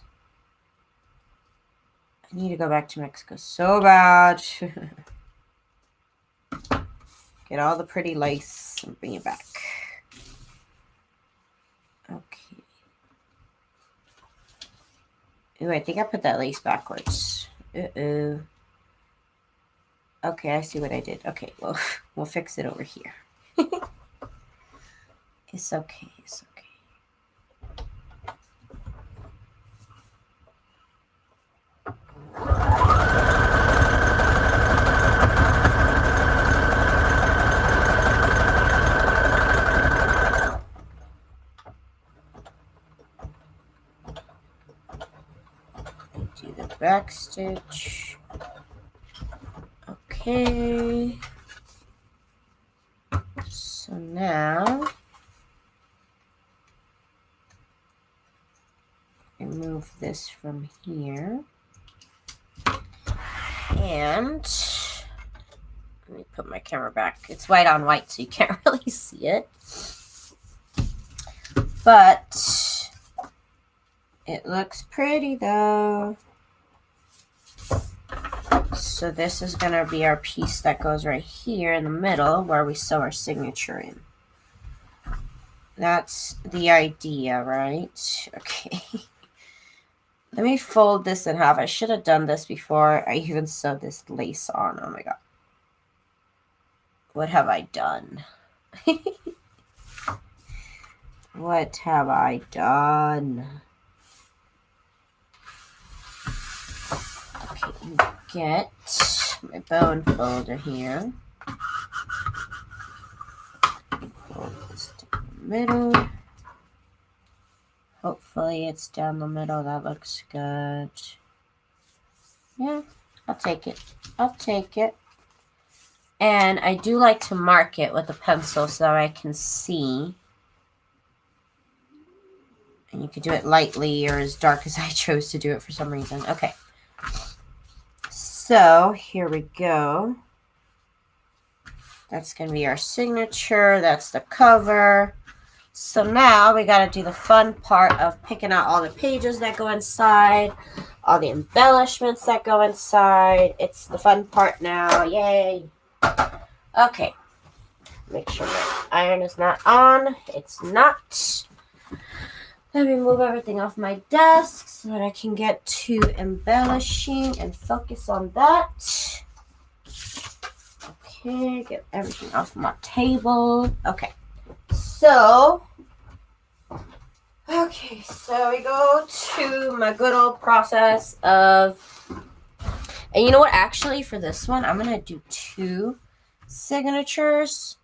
I need to go back to Mexico so bad. Get all the pretty lace and bring it back. Okay. Ooh, I think I put that lace backwards. Uh-oh. Okay, I see what I did. Okay, well, we'll fix it over here. It's okay. It's okay. Do the back stitch. Okay. So now remove this from here. And let me put my camera back. It's white on white, so you can't really see it. But it looks pretty though. So this is going to be our piece that goes right here in the middle where we sew our signature in. That's the idea, right? Okay. Let me fold this in half. I should have done this before I even sewed this lace on. Oh my god. What have I done? What have I done? Okay, get my bone folder here. Fold this down the middle. Hopefully it's down the middle. That looks good. Yeah, I'll take it. I'll take it. And I do like to mark it with a pencil so that I can see. And you could do it lightly or as dark as I chose to do it for some reason. Okay. So here we go. That's going to be our signature. That's the cover. So now we got to do the fun part of picking out all the pages that go inside, all the embellishments that go inside. It's the fun part now. Yay. Okay. Make sure my iron is not on. It's not. Let me move everything off my desk so that I can get to embellishing and focus on that. Okay, get everything off my table. Okay. So we go to my good old process of, and you know what, actually for this one, I'm going to do 2 signatures.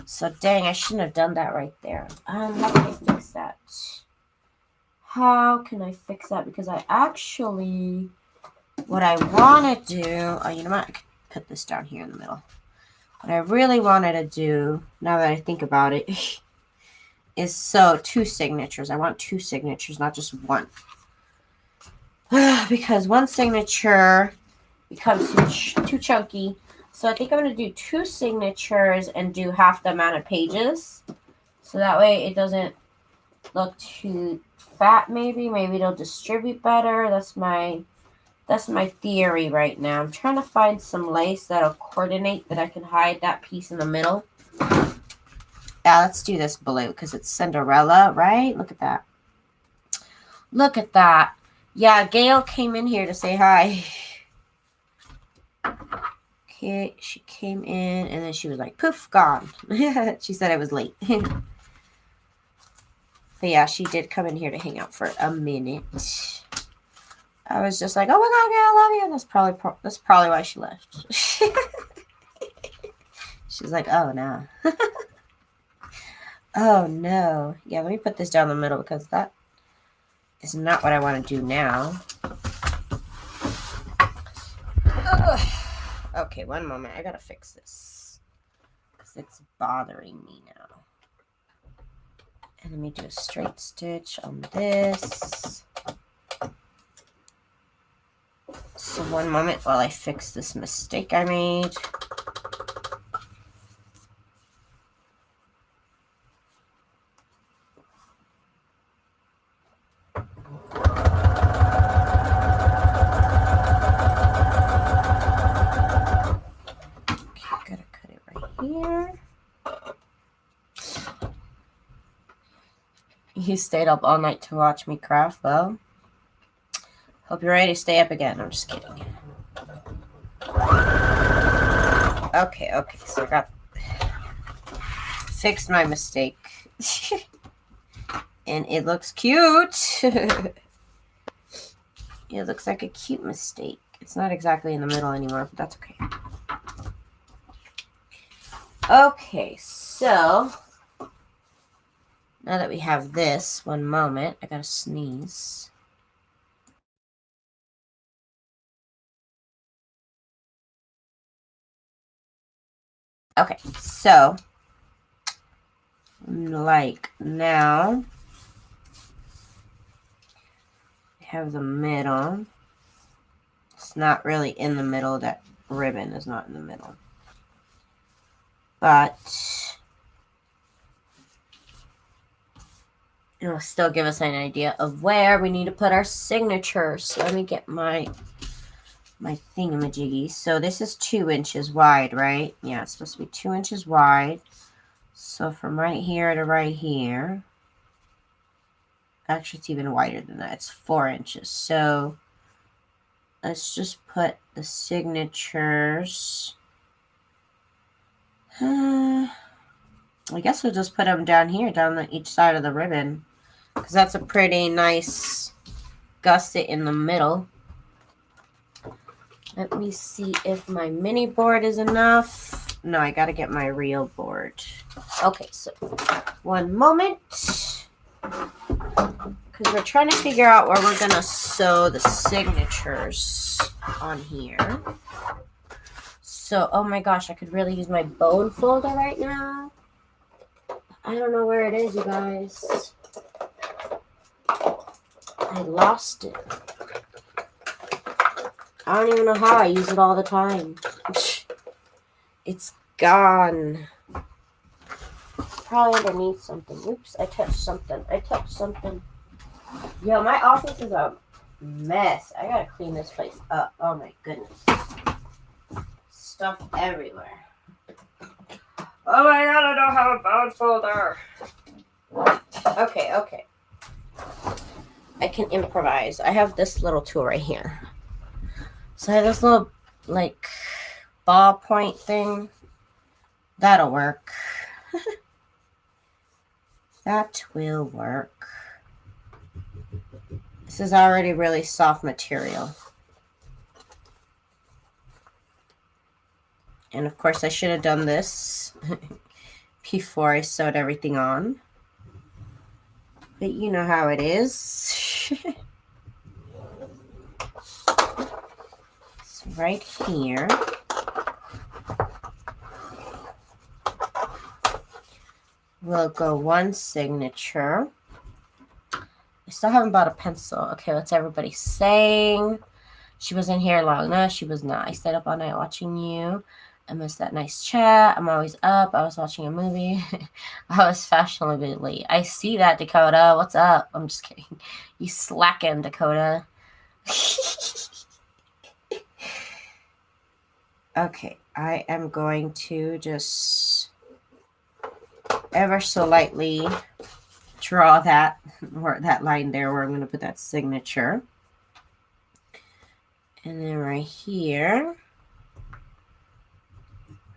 So dang, I shouldn't have done that right there. How can I fix that? How can I fix that? Because I actually, what I want to do, you know what, I could put this down here in the middle. What I really wanted to do, now that I think about it, is sew 2 signatures. I want 2 signatures, not just one. Because one signature becomes too chunky. So I think I'm going to do 2 signatures and do half the amount of pages. So that way it doesn't look too fat, maybe. Maybe it'll distribute better. That's my theory right now. I'm trying to find some lace that'll coordinate that I can hide that piece in the middle. Yeah, let's do this blue because it's Cinderella, right? Look at that. Look at that. Yeah, Gail came in here to say hi. Okay, she came in and then she was like, poof, gone. She said I was late. But yeah, she did come in here to hang out for a minute. I was just like, oh my God, Gail, I love you. And that's probably why she left. She's like, oh no. Oh no. Yeah, let me put this down the middle because that is not what I want to do now. Ugh. Okay, one moment. I gotta fix this because it's bothering me now. And let me do a straight stitch on this. So one moment while I fix this mistake I made. You stayed up all night to watch me craft. Well, hope you're ready to stay up again. I'm just kidding. Okay, so I got fixed my mistake. And it looks cute. It looks like a cute mistake. It's not exactly in the middle anymore, but that's okay. Okay, so now that we have this, one moment, I gotta sneeze. Okay, so like now we have the middle. It's not really in the middle. That ribbon is not in the middle. But it'll still give us an idea of where we need to put our signatures. So let me get my thingamajiggy. So this is 2 inches wide, right? Yeah, it's supposed to be 2 inches wide. So from right here to right here, actually it's even wider than that. It's 4 inches. So let's just put the signatures. I guess we'll just put them down here, down each side of the ribbon, because that's a pretty nice gusset in the middle. Let me see if my mini board is enough. No, I got to get my real board. Okay, so one moment, because we're trying to figure out where we're going to sew the signatures on here. So, oh my gosh, I could really use my bone folder right now. I don't know where it is, you guys. I lost it. I don't even know how. I use it all the time. It's gone. probably underneath something. Oops, I touched something. Yo, my office is a mess. I gotta clean this place up. Oh my goodness. Stuff everywhere. Oh my god, I don't have a bound folder. Okay. I can improvise. I have this little tool right here. So I have this little, like, ballpoint thing. That'll work. That will work. This is already really soft material. And of course I should have done this before I sewed everything on. But you know how it is. It's right here. We'll go one signature. I still haven't bought a pencil. Okay, what's everybody saying? She wasn't here long. No, she was not. I stayed up all night watching you. I missed that nice chat. I'm always up. I was watching a movie. I was fashionably late. I see that, Dakota. What's up? I'm just kidding. You slacking, Dakota. Okay, I am going to just ever so lightly draw that line there where I'm going to put that signature. And then right here,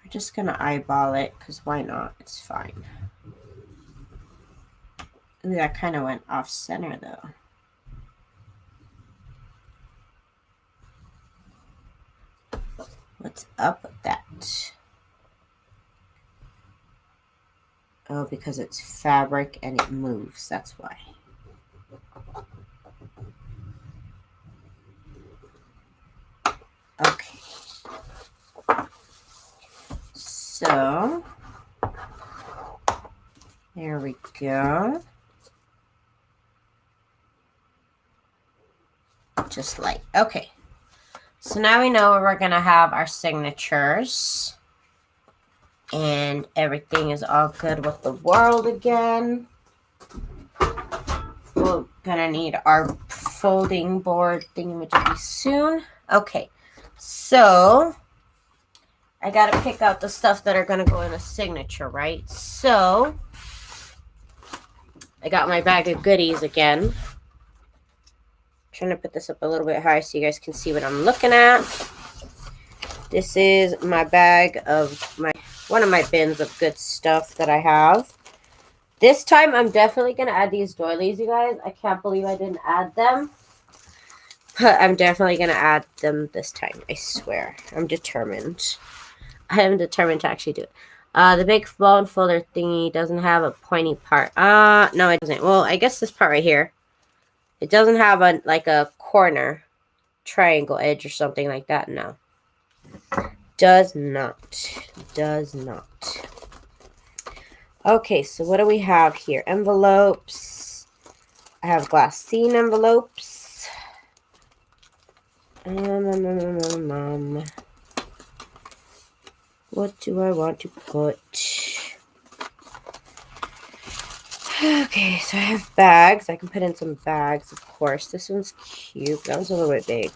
we're just going to eyeball it because why not? It's fine. Ooh, that kind of went off center though. What's up with that? Oh, because it's fabric and it moves. That's why. Okay. So, there we go. Just like, okay. So now we know where we're going to have our signatures. And everything is all good with the world again. We're going to need our folding board thingamajiggy soon. Okay. So, I got to pick out the stuff that are going to go in a signature, right? So, I got my bag of goodies again. I'm trying to put this up a little bit higher so you guys can see what I'm looking at. This is my bag of one of my bins of good stuff that I have. This time, I'm definitely going to add these doilies, you guys. I can't believe I didn't add them. But I'm definitely going to add them this time. I swear. I'm determined. I am determined to actually do it. The big bone folder thingy doesn't have a pointy part. No, it doesn't. Well, I guess this part right here. It doesn't have a corner triangle edge or something like that. No. Does not. Does not. Okay, so what do we have here? Envelopes. I have glassine envelopes. What do I want to put? Okay, so I have bags. I can put in some bags, of course. This one's cute. That one's a little bit big.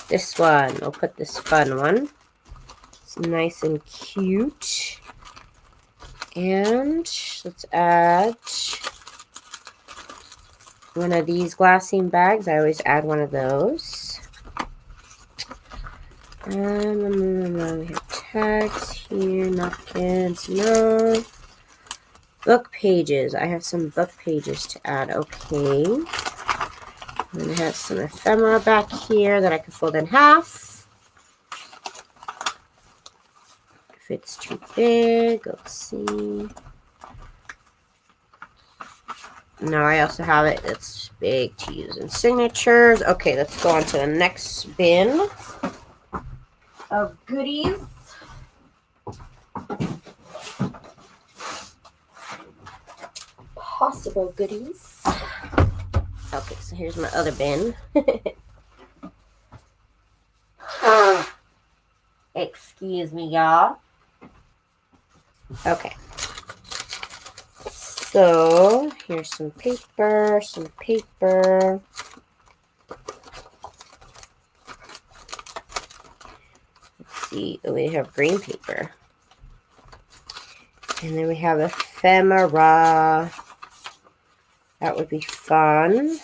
This one. I'll put this fun one. It's nice and cute. And let's add one of these glassine bags. I always add one of those. We have tags here, napkins, no. Book pages. I have some book pages to add. Okay. And I have some ephemera back here that I can fold in half. If it's too big, let's see. No, I also have it that's big to use in signatures. Okay, let's go on to the next bin of goodies. Possible goodies. Okay, so here's my other bin. Excuse me, y'all. Okay. So here's some paper, some paper. Let's see, oh, we have green paper. And then we have ephemera. That would be fun.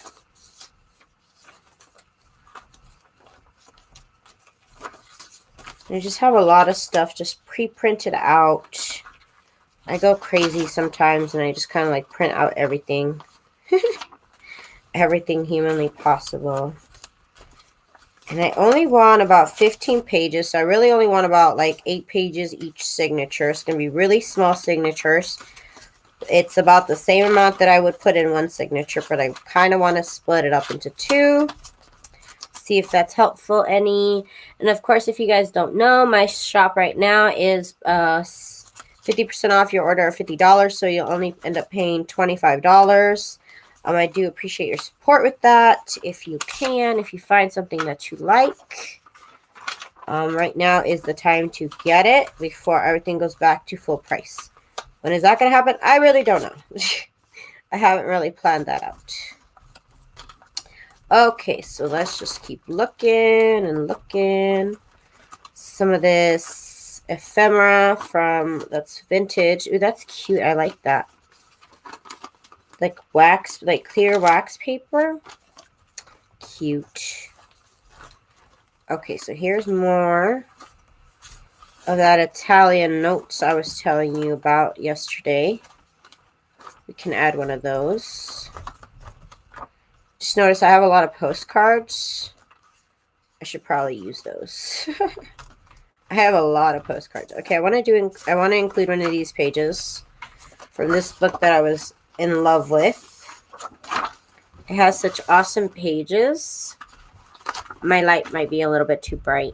I just have a lot of stuff just pre-printed out. I go crazy sometimes and I just kind of like print out everything. Everything humanly possible. And I only want about 15 pages. So I really only want about like 8 pages each signature. It's going to be really small signatures. It's about the same amount that I would put in one signature, but I kind of want to split it up into 2. See if that's helpful any. And of course, if you guys don't know, my shop right now is 50% off your order of $50, so you'll only end up paying $25. I do appreciate your support with that. If you can, if you find something that you like, right now is the time to get it before everything goes back to full price. When is that going to happen? I really don't know. I haven't really planned that out. Okay, so let's just keep looking and looking. Some of this ephemera from, that's vintage. Ooh, that's cute. I like that. Like wax, like clear wax paper. Cute. Okay, so here's more of that Italian notes I was telling you about yesterday. We can add one of those. Just notice I have a lot of postcards. I should probably use those. I have a lot of postcards. Okay, I want to include one of these pages from this book that I was in love with. It has such awesome pages. My light might be a little bit too bright.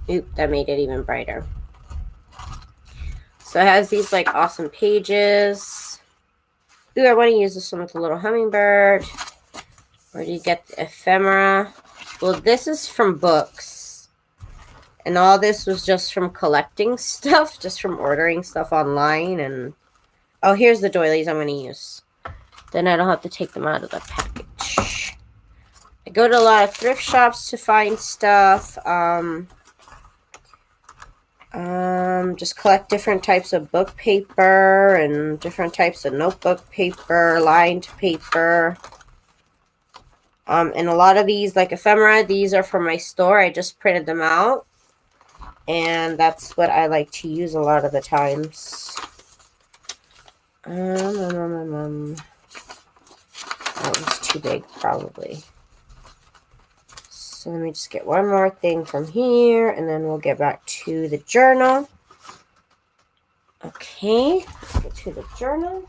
Oop, that made it even brighter. So it has these like awesome pages. Ooh, I want to use this one with a little hummingbird. Where do you get the ephemera? Well, this is from books. And all this was just from collecting stuff, just from ordering stuff online. And oh, here's the doilies I'm going to use. Then I don't have to take them out of the package. I go to a lot of thrift shops to find stuff. Just collect different types of book paper and different types of notebook paper, lined paper. And a lot of these, like ephemera, these are from my store. I just printed them out. And that's what I like to use a lot of the times. That was too big, probably. So let me just get one more thing from here, and then we'll get back to the journal. Okay, let's get to the journal.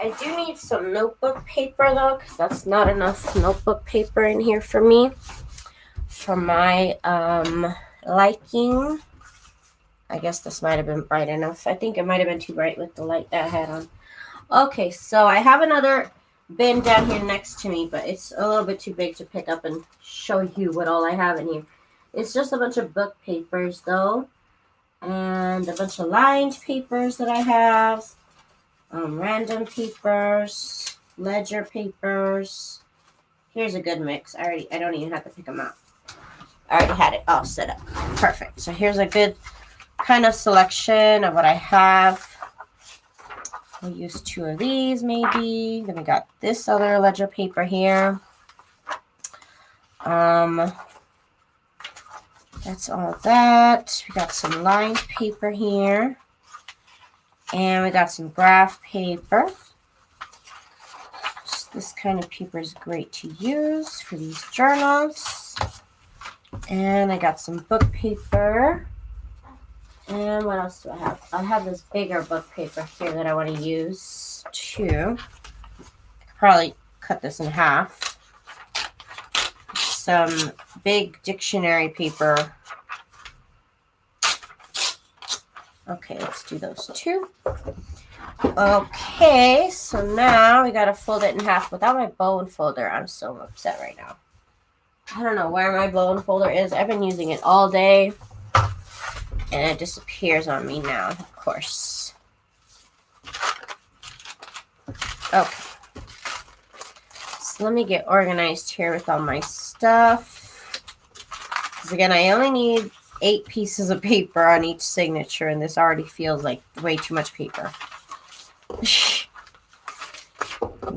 I do need some notebook paper, though, because that's not enough notebook paper in here for me. For my liking. I guess this might have been bright enough. I think it might have been too bright with the light that I had on. Okay, so I have another bin down here next to me, but it's a little bit too big to pick up and show you what all I have in here. It's just a bunch of book papers, though, and a bunch of lined papers that I have, random papers, ledger papers. Here's a good mix. I don't even have to pick them out. I already had it all set up. Perfect. So here's a good kind of selection of what I have. We'll use 2 of these maybe. Then we got this other ledger paper here. That's all that. We got some lined paper here. And we got some graph paper. Just this kind of paper is great to use for these journals. And I got some book paper. And what else do I have? I have this bigger book paper here that I want to use too. I could probably cut this in half. Some big dictionary paper. Okay, let's do those too. Okay, so now we got to fold it in half without my bone folder. I'm so upset right now. I don't know where my bone folder is. I've been using it all day. And it disappears on me now, of course. Okay. So let me get organized here with all my stuff. Because again, I only need 8 pieces of paper on each signature, and this already feels like way too much paper.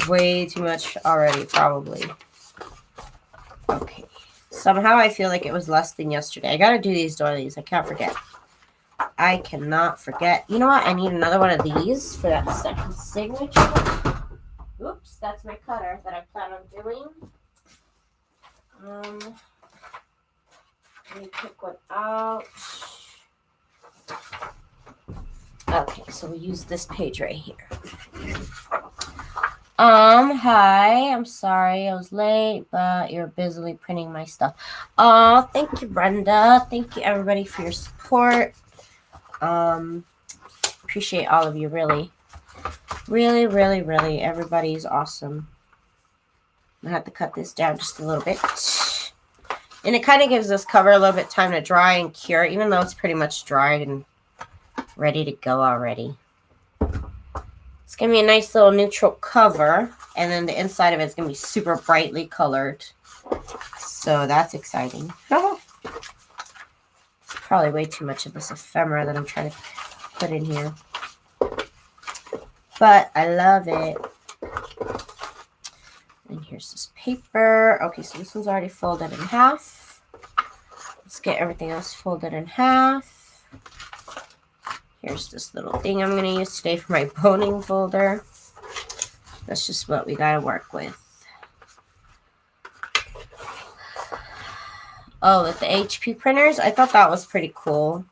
Way too much already, probably. Okay. Somehow I feel like it was less than yesterday. I gotta do these doilies. I can't forget. I cannot forget. You know what? I need another one of these for that second signature. Oops, that's my cutter that I plan on doing. Let me pick one out. Okay, so we use this page right here. Hi, I'm sorry I was late, but you're busily printing my stuff. Oh, thank you, Brenda. Thank you, everybody, for your support. Appreciate all of you, really. Really, really, really. Everybody's awesome. I have to cut this down just a little bit. And it kind of gives this cover a little bit time to dry and cure, even though it's pretty much dried and ready to go already. It's going to be a nice little neutral cover, and then the inside of it's going to be super brightly colored. So that's exciting. It's probably way too much of this ephemera that I'm trying to put in here. But I love it. And here's this paper. Okay, so this one's already folded in half. Let's get everything else folded in half. Here's this little thing I'm going to use today for my boning folder. That's just what we got to work with. Oh, with the HP printers, I thought that was pretty cool.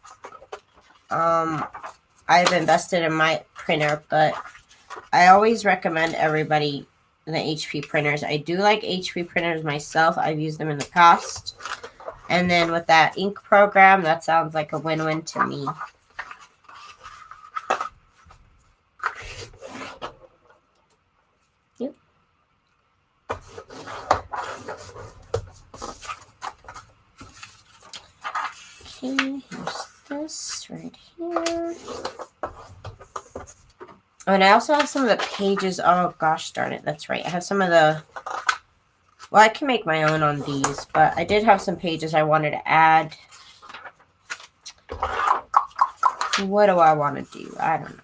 I've invested in my printer, but I always recommend everybody the HP printers. I do like HP printers myself. I've used them in the past. And then with that ink program, that sounds like a win-win to me. Yep. Okay, here's this right here. Oh, and I also have some of the pages. Oh, gosh darn it. That's right. I have some of the... Well, I can make my own on these, but I did have some pages I wanted to add. What do I want to do? I don't know.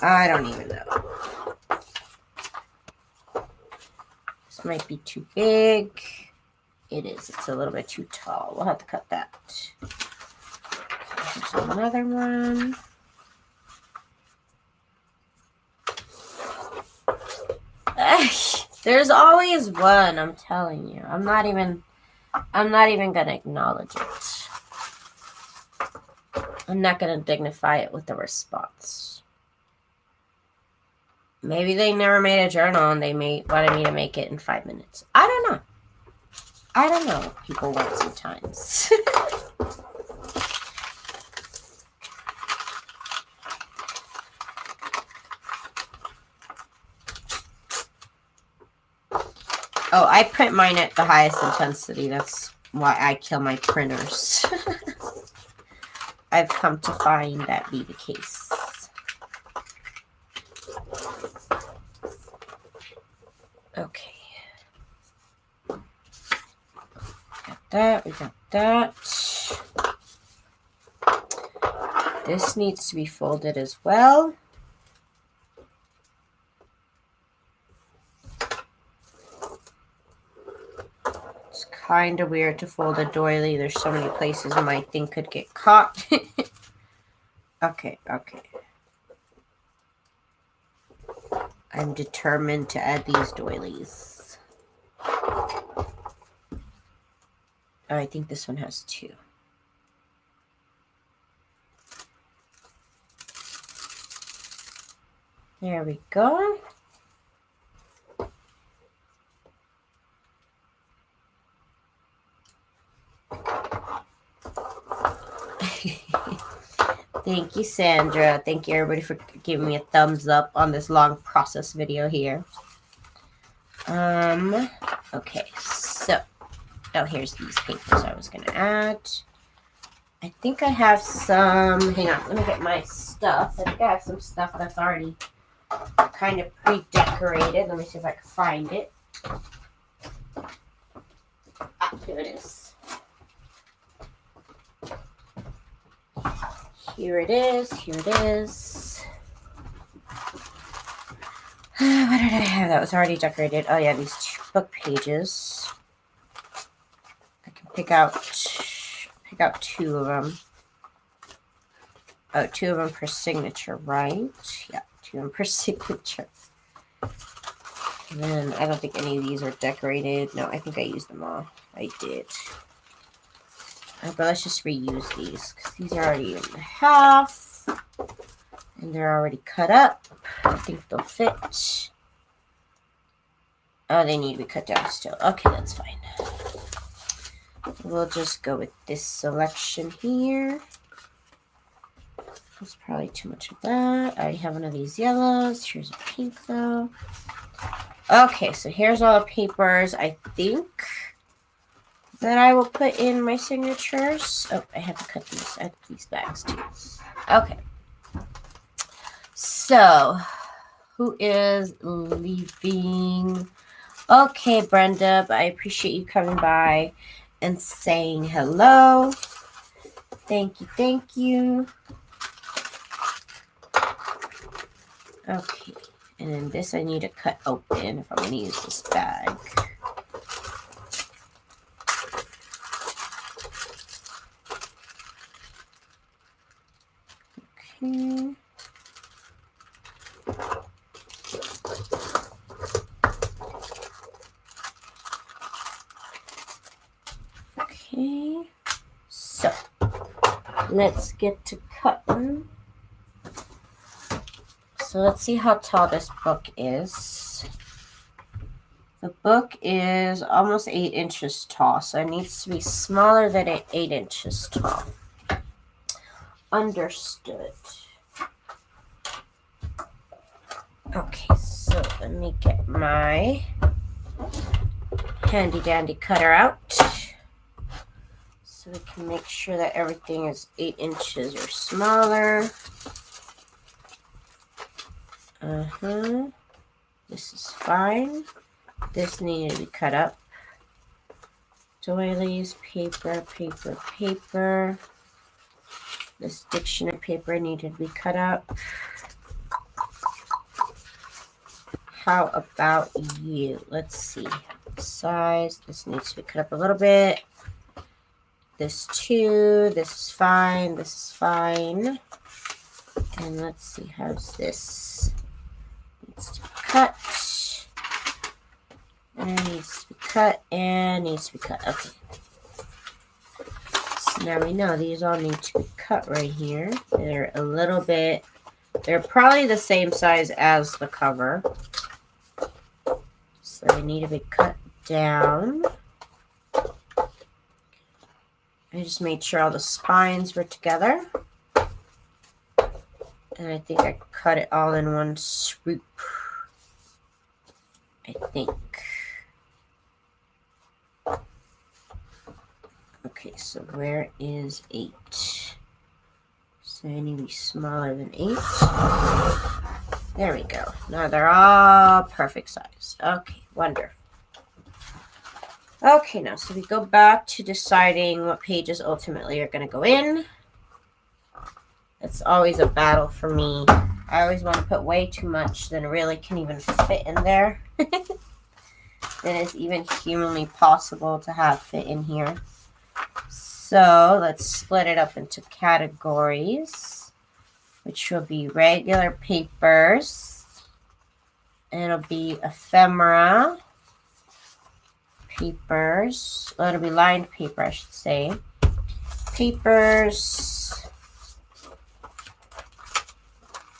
I don't even know. This might be too big. It is. It's a little bit too tall. We'll have to cut that. Here's another one. There's always one, I'm telling you. I'm not even gonna acknowledge it. I'm not gonna dignify it with a response. Maybe they never made a journal and they wanted me to make it in 5 minutes. I don't know. I don't know what people want sometimes. Oh, I print mine at the highest intensity. That's why I kill my printers. I've come to find that be the case. Okay. Got that. We got that. This needs to be folded as well. Kind of weird to fold a doily. There's so many places my thing could get caught. Okay. I'm determined to add these doilies. Oh, I think this one has 2. There we go. Thank you, Sandra. Thank you, everybody, for giving me a thumbs up on this long process video here. Okay, so, oh, here's these papers I was going to add. I think I have some, hang on, let me get my stuff. I think I have some stuff that's already kind of pre-decorated. Let me see if I can find it. Ah, here it is. Here it is, here it is. What did I have that was already decorated? Oh yeah, these book pages. I can pick out 2 of them. Oh, 2 of them per signature, right? Yeah, 2 of them per signature. And then I don't think any of these are decorated. No, I think I used them all. I did. But let's just reuse these because these are already in the half. And they're already cut up. I think they'll fit. Oh, they need to be cut down still. Okay, that's fine. We'll just go with this selection here. That's probably too much of that. I have one of these yellows. Here's a pink though. Okay, so here's all the papers I think that I will put in my signatures. Oh, I have to cut these bags too. Okay. So, who is leaving? Okay, Brenda, but I appreciate you coming by and saying hello. Thank you, thank you. Okay, and then this I need to cut open if I'm going to use this bag. Okay. Okay, so let's get to cutting. So let's see how tall this book is. The book is almost 8 inches tall, so it needs to be smaller than 8 inches tall. Understood. Okay, so let me get my handy dandy cutter out so we can make sure that everything is 8 inches or smaller. This is fine. This needed to be cut up. Doilies, paper, paper, paper. This dictionary paper needed to be cut up. How about you? Let's see. Size. This needs to be cut up a little bit. This too. This is fine. This is fine. And let's see. How's this? Needs to be cut. And needs to be cut. And needs to be cut. Okay. So now we know these all need to be cut right here. They're a little bit. They're probably the same size as the cover. So they need to be cut down. I just made sure all the spines were together. And I think I cut it all in one swoop. I think. Okay, so where is 8? So I need to be smaller than 8. There we go. Now they're all perfect size. Okay, wonderful. Okay, now so we go back to deciding what pages ultimately are going to go in. It's always a battle for me. I always want to put way too much than really can even fit in there. Than is even humanly possible to have fit in here. So let's split it up into categories, which will be regular papers. It'll be ephemera papers. Well, it'll be lined paper, I should say. Papers.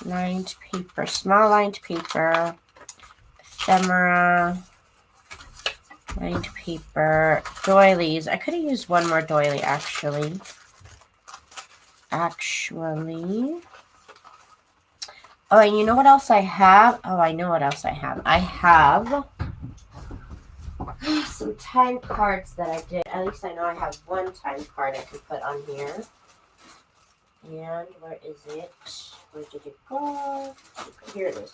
Lined paper. Small lined paper. Ephemera. Lined paper. Doilies. I could have used one more doily, actually. Oh, and you know what else I have? Oh, I know what else I have. I have some time cards that I did. At least I know I have one time card I can put on here. And where is it? Where did it go? Here it is.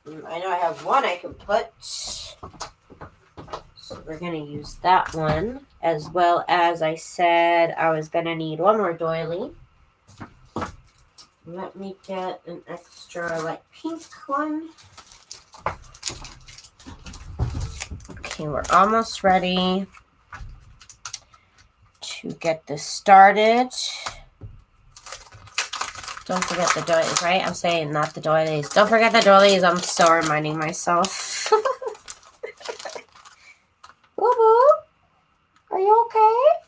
I know I have one I can put. So we're going to use that one. As well as I said, I was going to need one more doily. Let me get an extra light pink one. Okay, we're almost ready to get this started. Don't forget the doilies, right? I'm saying not the doilies. Don't forget the doilies. I'm still reminding myself. Boo-boo, are you okay?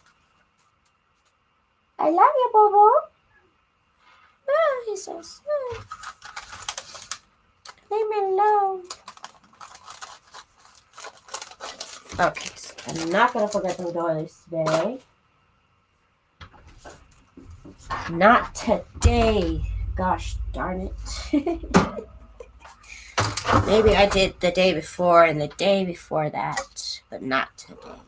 I love you, Boo-boo. Ah, he says. Leave me alone. Okay, so I'm not going to forget the doilies today. Not today. Gosh darn it. Maybe I did the day before and the day before that, but not today.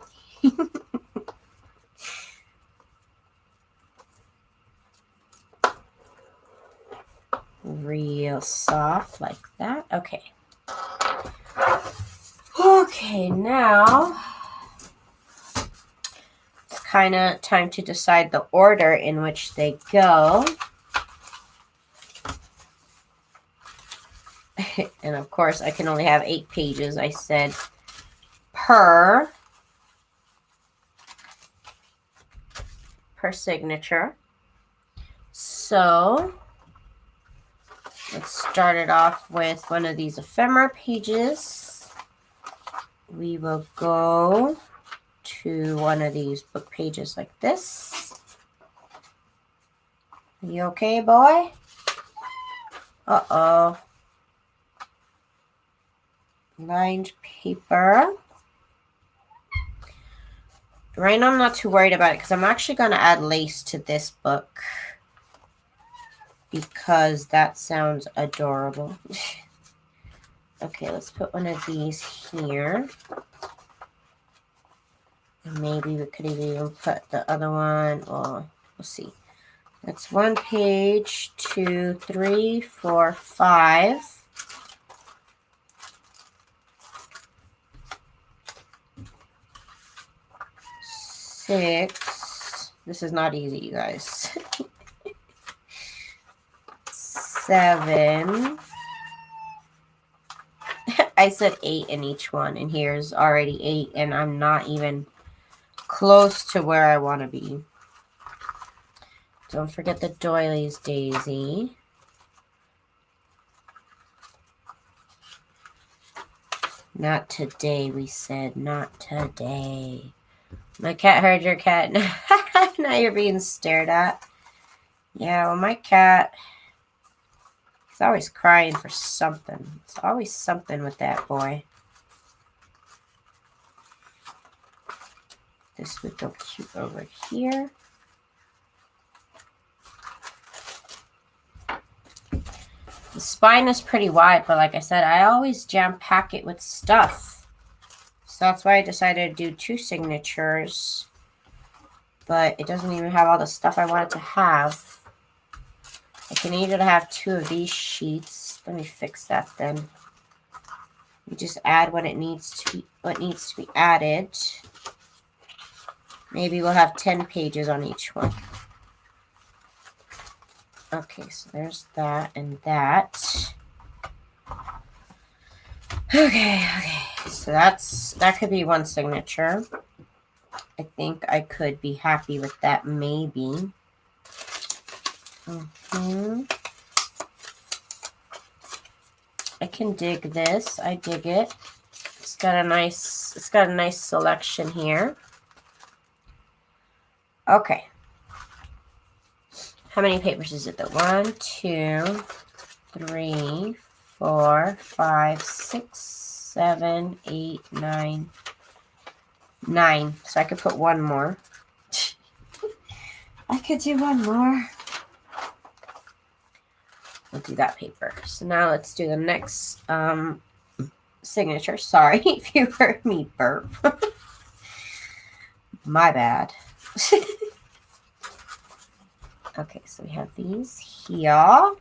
Real soft like that. Okay. Okay, now it's kind of time to decide the order in which they go. And of course, I can only have 8 pages, I said, per signature. So let's start it off with one of these ephemera pages. We will go to one of these book pages like this. Are you okay, boy? Uh-oh. Lined paper. Right now I'm not too worried about it because I'm actually going to add lace to this book because that sounds adorable. Okay, let's put one of these here. And maybe we could even put the other one. Well, we'll see. That's 1 page, 2, 3, 4, 5. 6. This is not easy, you guys. 7. I said 8 in each one, and here's already 8, and I'm not even close to where I want to be. Don't forget the doilies, Daisy. Not today, we said. Not today. My cat heard your cat. Now you're being stared at. Yeah, well, my cat, he's always crying for something. It's always something with that boy. This would go cute over here. The spine is pretty wide, but like I said, I always jam pack it with stuff. So that's why I decided to do 2 signatures. But it doesn't even have all the stuff I want it to have. I can either have 2 of these sheets. Let me fix that then. You just add what needs to be added. Maybe we'll have 10 pages on each one. Okay, so there's that and that. Okay. So that could be 1 signature. I think I could be happy with that, maybe. I can dig this. I dig it. It's got a nice selection here. Okay. How many papers is it though? 1, 2, 3, 4, 5, 6, 7, 8, 9. 9. So I could put 1 more. I could do 1 more. We'll do that paper. So now let's do the next signature. Sorry if you heard me burp. My bad. Okay, so we have these here.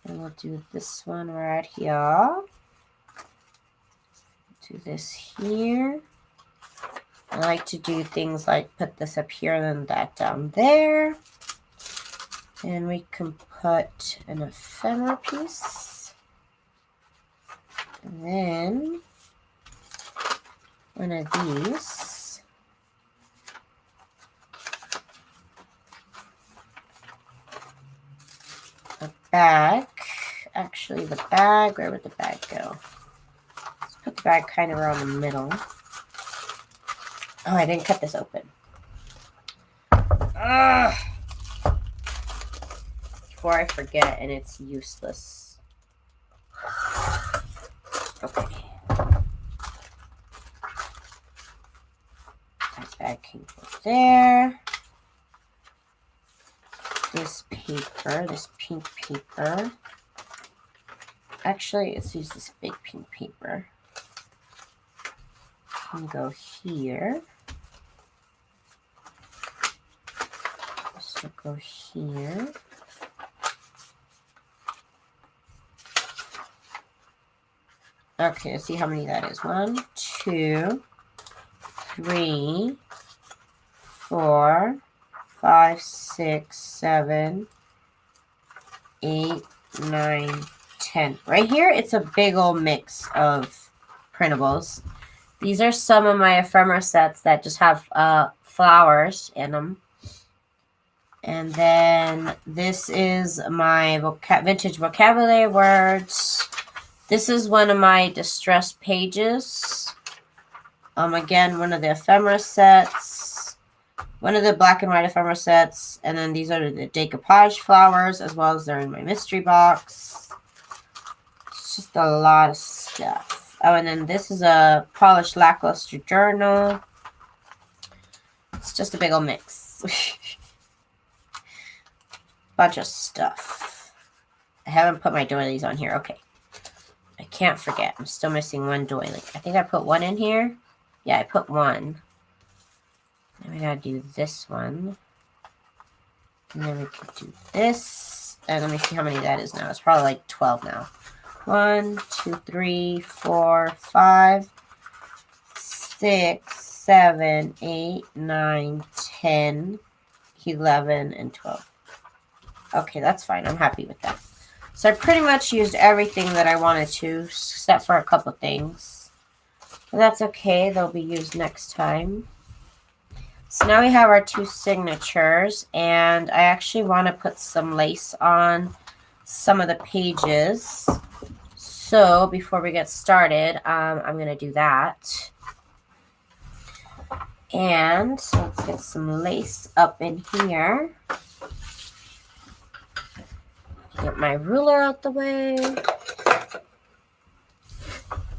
And we'll do this one right here. Do this here. I like to do things like put this up here and then that down there. And we can put an ephemera piece. And then one of these. A bag. Actually, the bag, where would the bag go? Let's put the bag kind of around the middle. Oh, I didn't cut this open. Ugh. Before I forget, and it's useless. Okay. That bag can go there. This paper, this pink paper. Actually, let's use this big pink paper. Can go here. This will go here. Okay, let's see how many that is. 1, 2, 3, 4, 5, 6, 7, 8, 9, 10. Right here, it's a big old mix of printables. These are some of my ephemera sets that just have flowers in them. And then this is my vintage vocabulary words. This is one of my distress pages. Again, one of the ephemera sets. One of the black and white ephemera sets. And then these are the decoupage flowers, as well as they're in my mystery box. It's just a lot of stuff. Oh, and then this is a polished lackluster journal. It's just a big old mix. Bunch of stuff. I haven't put my doilies on here. Okay. I can't forget. I'm still missing one doily. I think I put one in here. Yeah, I put one. Then we gotta do this one. And then we can do this. And let me see how many that is now. It's probably like 12 now. 1, 2, 3, 4, 5, 6, 7, 8, 9, 10, 11, and 12. Okay, that's fine. I'm happy with that. So I pretty much used everything that I wanted to, except for a couple things. But that's okay. They'll be used next time. So now we have our 2 signatures. And I actually want to put some lace on some of the pages. So before we get started, I'm going to do that. And so let's get some lace up in here. Get my ruler out the way.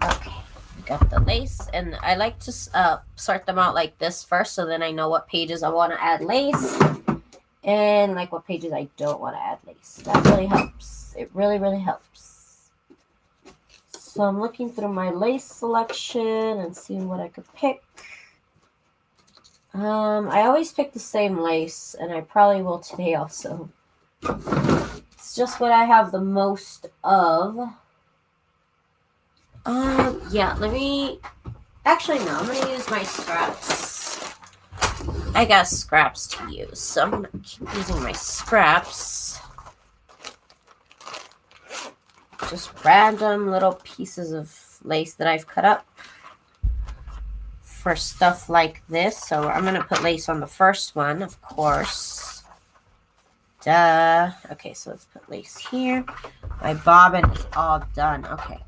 Okay, got the lace, and I like to sort them out like this first, so then I know what pages I want to add lace, and like what pages I don't want to add lace. That really helps. It really, really helps. So I'm looking through my lace selection and seeing what I could pick. I always pick the same lace, and I probably will today also. It's just what I have the most of. Yeah, let me... Actually, no, I'm going to use my scraps. I got scraps to use, so I'm going to keep using my scraps. Just random little pieces of lace that I've cut up for stuff like this. So I'm going to put lace on the first one, of course. Duh. Okay, so let's put lace here. My bobbin is all done. Okay.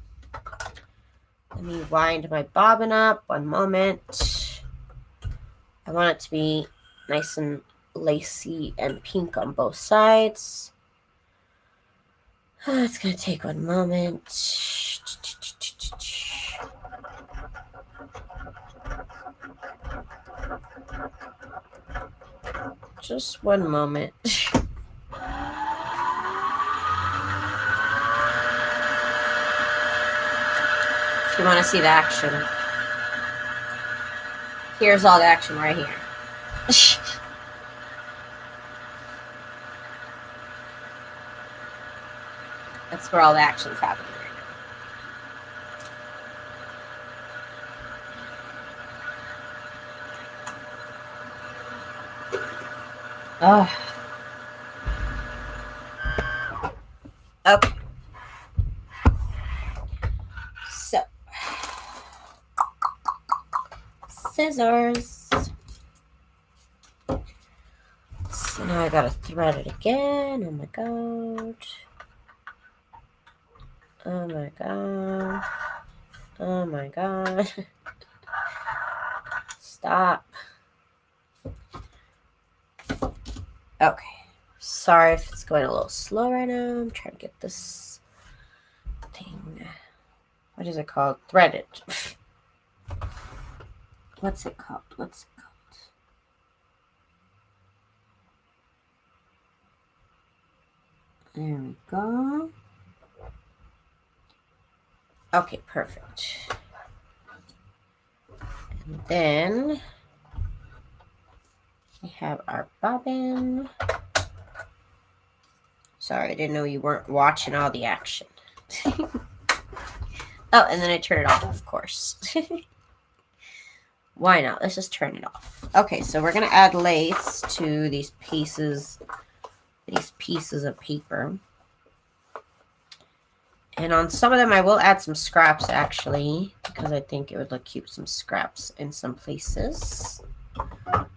Let me wind my bobbin up. One moment. I want it to be nice and lacy and pink on both sides. It's going to take one moment. Just one moment. If you want to see the action, here's all the action right here. That's where all the action's happening right now. Okay. So, scissors. So now I gotta thread it again. Oh my god. Oh my god. Oh my god. Stop. Okay. Sorry if it's going a little slow right now. I'm trying to get this thing. What is it called? Threaded. What's it called? What's it called? There we go. Okay, perfect. And then we have our bobbin. Sorry, I didn't know you weren't watching all the action. Oh, and then I turn it off, of course. Why not? Let's just turn it off. Okay, so we're going to add lace to these pieces of paper. And on some of them, I will add some scraps, actually, because I think it would look cute, some scraps in some places.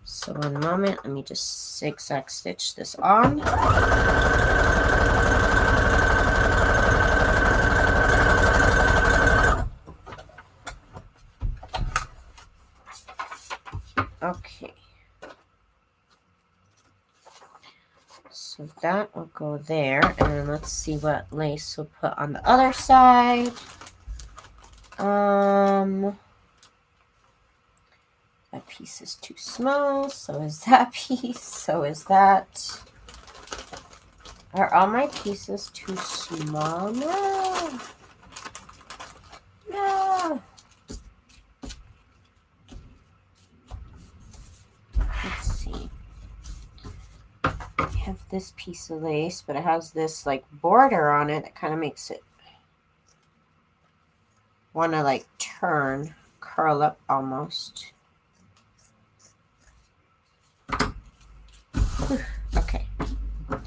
So one moment, let me just zigzag stitch this on. Okay. So that will go there, and then let's see what lace we'll put on the other side. That piece is too small, so is that piece, so is that. Are all my pieces too small? No. No. Let's see. I have this piece of lace, but it has this like border on it that kind of makes it want to like curl up almost. Okay. A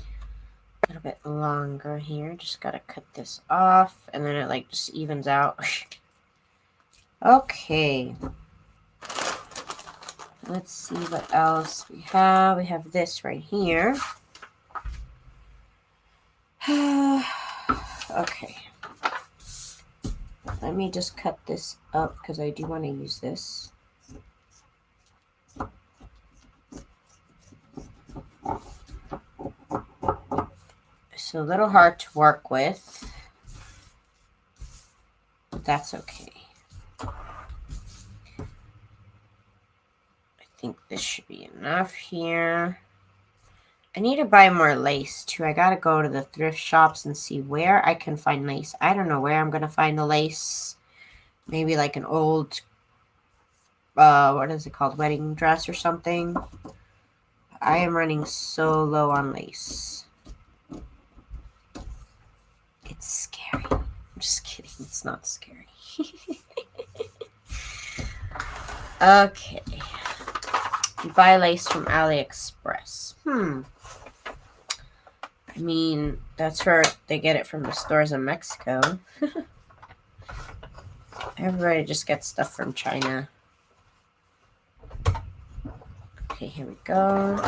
little bit longer here. Just gotta cut this off, and then it like just evens out. Okay. Let's see what else we have. We have this right here. Okay. Let me just cut this up because I do want to use this. It's a little hard to work with, but that's okay. I think this should be enough here. I need to buy more lace too. I gotta go to the thrift shops and see where I can find lace. I don't know where I'm gonna find the lace. Maybe like an old, what is it called? Wedding dress or something. I am running so low on lace. It's scary. I'm just kidding. It's not scary. Okay. You buy lace from AliExpress. I mean, that's where they get it from the stores in Mexico. Everybody just gets stuff from China. Okay, here we go.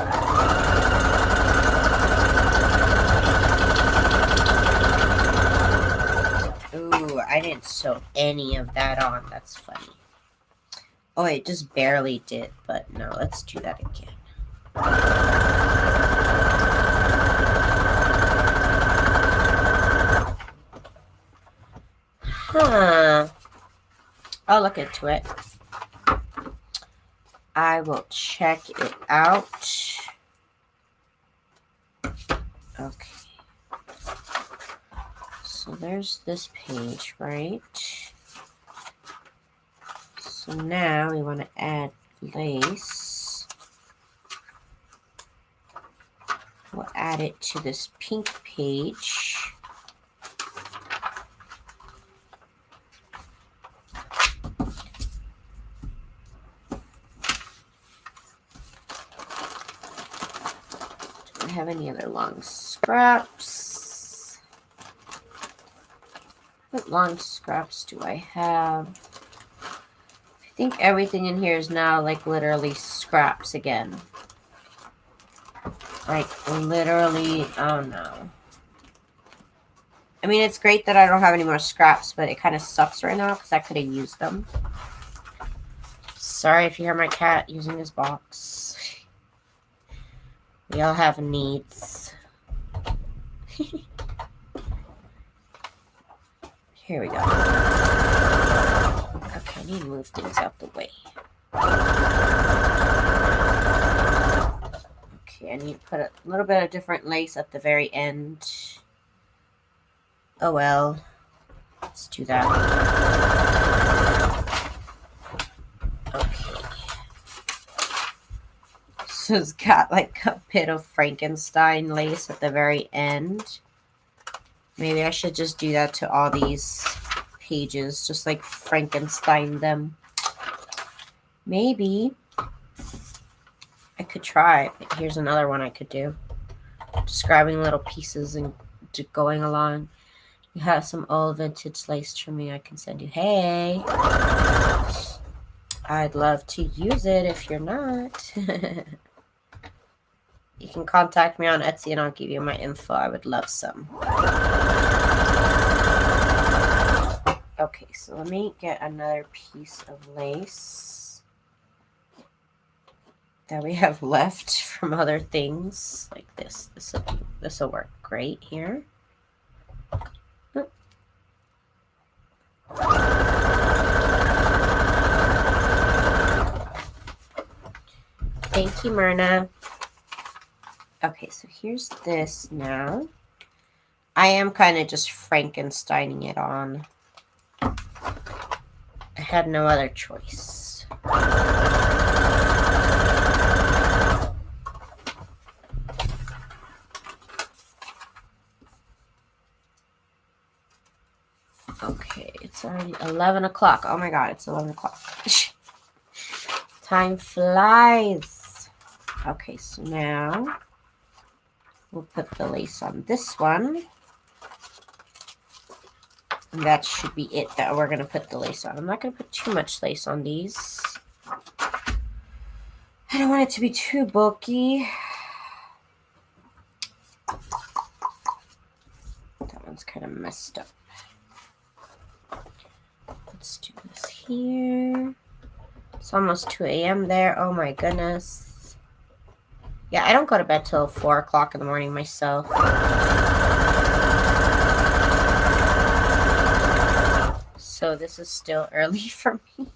Ooh, I didn't sew any of that on. That's funny. Oh, it just barely did, but no, let's do that again. I'll look into it. I will check it out. Okay. So there's this page, right? So now we want to add lace. We'll add it to this pink page. have any other long scraps? What long scraps do I have? I think everything in here is now like literally scraps again. Like literally, oh no. I mean, it's great that I don't have any more scraps, but it kind of sucks right now because I could have used them. Sorry if you hear my cat using his box. We all have needs. Here we go. Okay, I need to move things out the way. Okay, I need to put a little bit of different lace at the very end. Oh well. Let's do that. Okay. So it's got like a bit of Frankenstein lace at the very end. Maybe I should just do that to all these pages, just like Frankenstein them. Maybe. I could try. Here's another one I could do. Describing little pieces and going along. You have some old vintage lace trimming I can send you. Hey. I'd love to use it if you're not. You can contact me on Etsy and I'll give you my info. I would love some. Okay, so let me get another piece of lace that we have left from other things like this. This will work great here. Thank you, Myrna. Okay, so here's this now. I am kind of just Frankensteining it on. I had no other choice. Okay, it's already 11 o'clock. Oh my god, it's 11 o'clock. Time flies. Okay, so now we'll put the lace on this one. And that should be it that we're going to put the lace on. I'm not going to put too much lace on these. I don't want it to be too bulky. That one's kind of messed up. Let's do this here. It's almost 2 a.m. there. Oh my goodness. Yeah, I don't go to bed till 4 o'clock in the morning myself. So this is still early for me.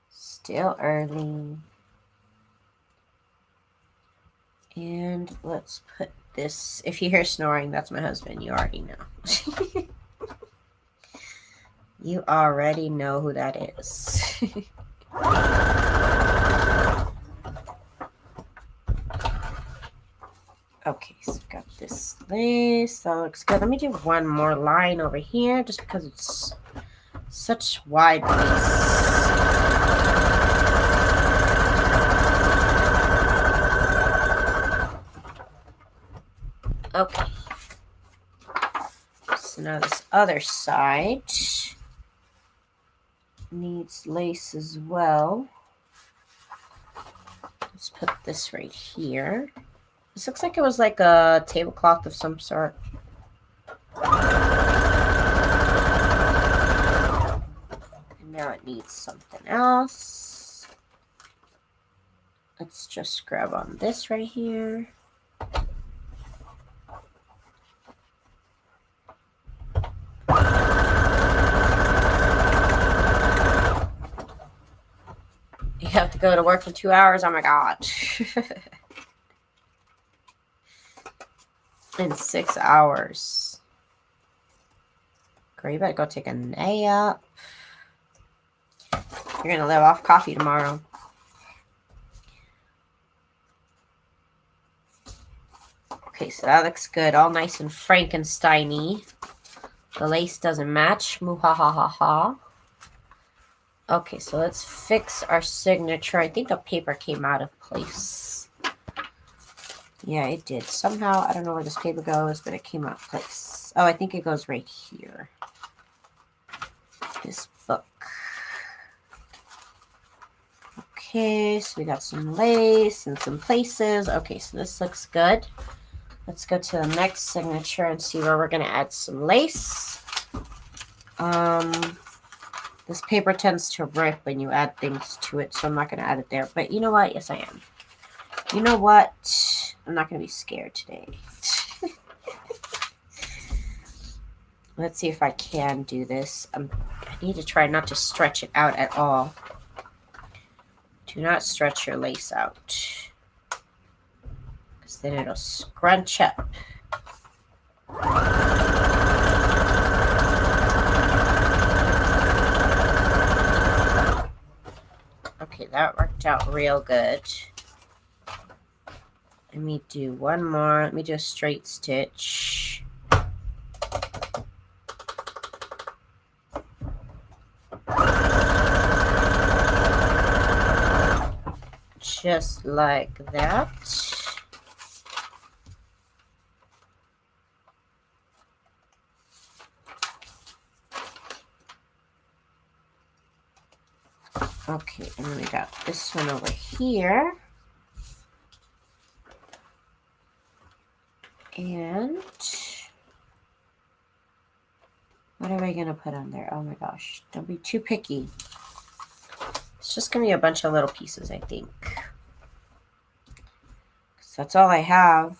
Still early. And let's put this. If you hear snoring, that's my husband. You already know. You already know who that is. Okay, so I've got this lace. That looks good. Let me do one more line over here just because it's such wide lace. Okay. So now this other side needs lace as well. Let's put this right here. This looks like it was like a tablecloth of some sort. And now it needs something else. Let's just grab on this right here. You have to go to work for 2 hours? Oh my god. In 6 hours. Girl, you better go take a nap. You're gonna live off coffee tomorrow. Okay, so that looks good. All nice and Frankenstein-y. The lace doesn't match. Moo-ha-ha-ha-ha. Okay, so let's fix our signature. I think the paper came out of place. Yeah, it did. Somehow, I don't know where this paper goes, but it came out of place. Oh, I think it goes right here. This book. Okay, so we got some lace and some places. Okay, so this looks good. Let's go to the next signature and see where we're going to add some lace. This paper tends to rip when you add things to it, so I'm not going to add it there. But you know what? Yes, I am. You know what? I'm not going to be scared today. Let's see if I can do this. I need to try not to stretch it out at all. Do not stretch your lace out, because then it'll scrunch up. Okay, that worked out real good. Let me do one more. Let me do a straight stitch. Just like that. Okay, and then we got this one over here. And what are we going to put on there? Oh my gosh, don't be too picky. It's just going to be a bunch of little pieces, I think. That's all I have.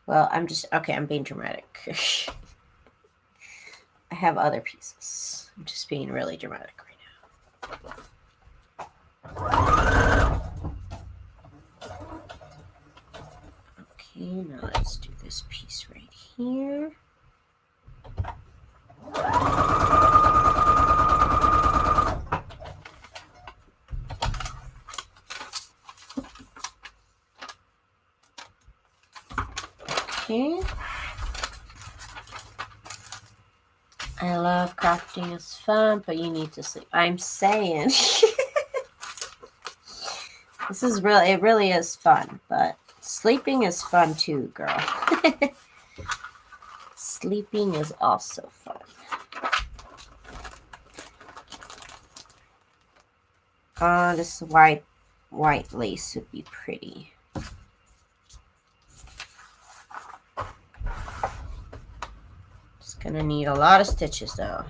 Well, I'm being dramatic. I have other pieces. I'm just being really dramatic right now. Okay, now let's do this piece right here. Okay. I love crafting. It's fun, but you need to sleep. I'm saying. This is really, it really is fun, but sleeping is fun too, girl. Sleeping is also fun. This white lace would be pretty. It's gonna need a lot of stitches though.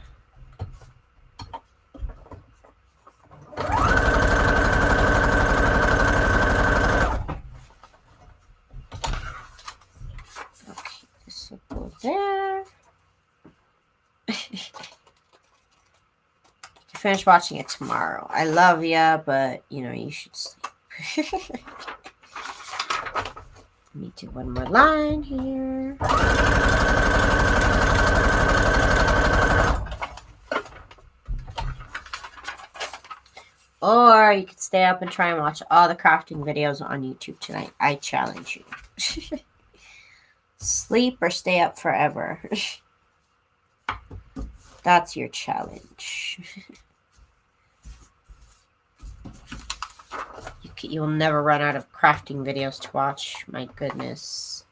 Okay, this will go there. Finish watching it tomorrow. I love ya, but you know, you should sleep. Let me do one more line here. Or you could stay up and try and watch all the crafting videos on YouTube tonight. I challenge you. Sleep or stay up forever. That's your challenge. You'll never run out of crafting videos to watch. My goodness.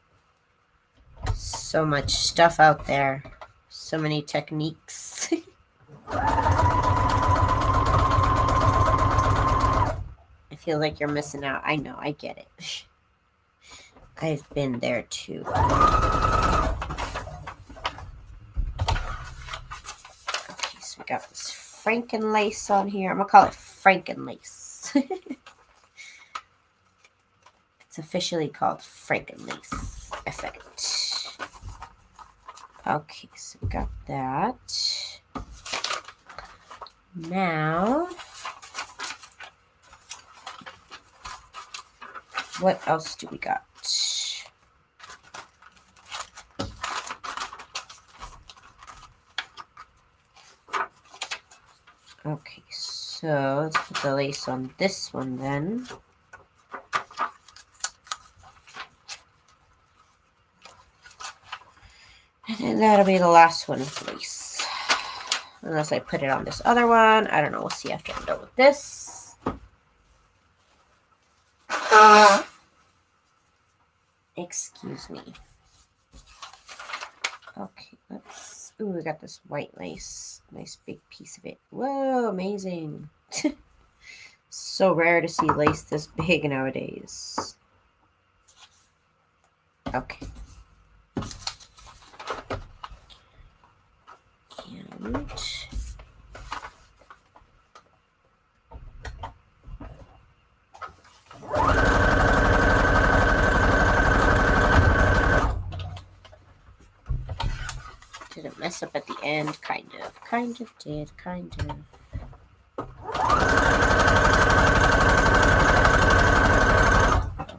So much stuff out there. So many techniques. I feel like you're missing out. I know, I get it. I've been there too. Okay, so we got this Frankenlace on here. I'm going to call it Frankenlace. It's officially called Frankenlace effect. Okay, so we got that. Now, what else do we got? Okay, so let's put the lace on this one then. And that'll be the last one with lace. Unless I put it on this other one. I don't know. We'll see after I'm done with this. Excuse me. Okay, let's... Ooh, we got this white lace. Nice big piece of it. Whoa, amazing. So rare to see lace this big nowadays. Okay. And... Didn't mess up at the end, kind of. Kind of did, kind of.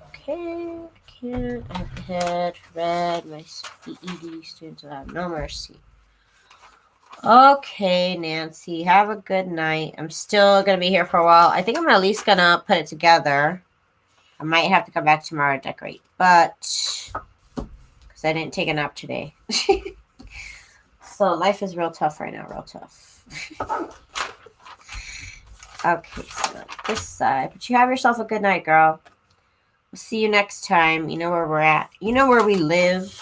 Okay, I can't. I have the head, red, my ED students without no mercy. Okay, Nancy, have a good night. I'm still going to be here for a while. I think I'm at least going to put it together. I might have to come back tomorrow to decorate, but because I didn't take a nap today. So life is real tough right now, real tough. Okay, so this side. But you have yourself a good night, girl. We'll see you next time. You know where we're at. You know where we live.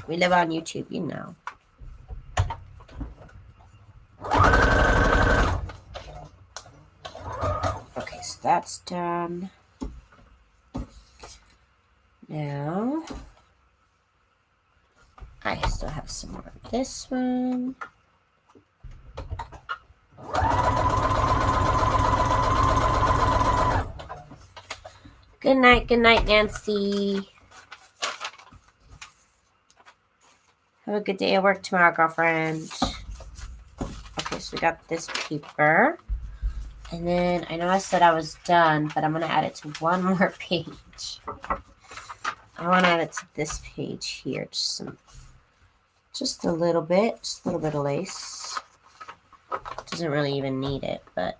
We live on YouTube, you know. Okay, so that's done. Now, I still have some more of this one. Good night, Nancy. Have a good day at work tomorrow, girlfriend. Okay, so we got this paper. And then I know I said I was done, but I'm going to add it to one more page. I want to add it to this page here. Just a little bit of lace. Doesn't really even need it, but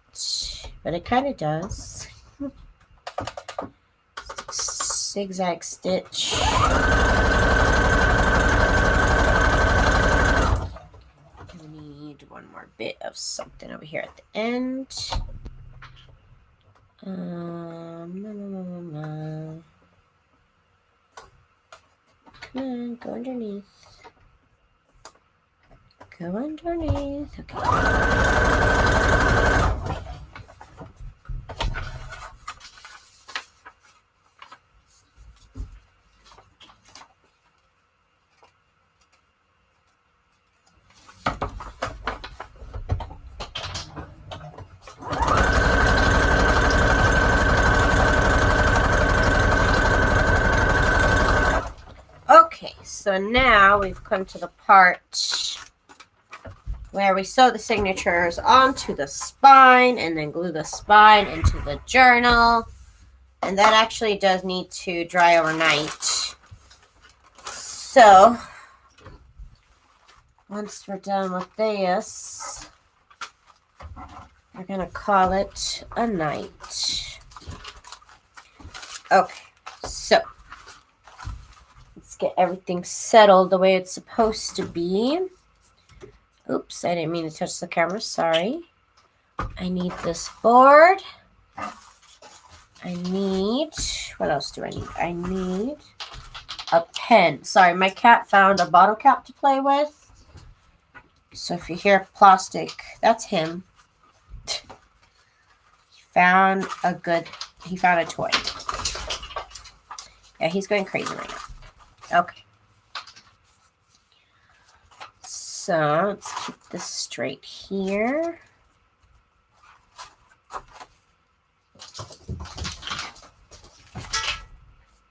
it kind of does. Zigzag stitch. We need one more bit of something over here at the end. No. Come on, go underneath. Go underneath. Okay. Okay, so now we've come to the part where we sew the signatures onto the spine and then glue the spine into the journal. And that actually does need to dry overnight. So, once we're done with this, we're going to call it a night. Okay, so let's get everything settled the way it's supposed to be. Oops, I didn't mean to touch the camera. Sorry. I need this board. I need... What else do I need? I need a pen. Sorry, my cat found a bottle cap to play with. So if you hear plastic, that's him. He found a toy. Yeah, he's going crazy right now. Okay. So let's keep this straight here.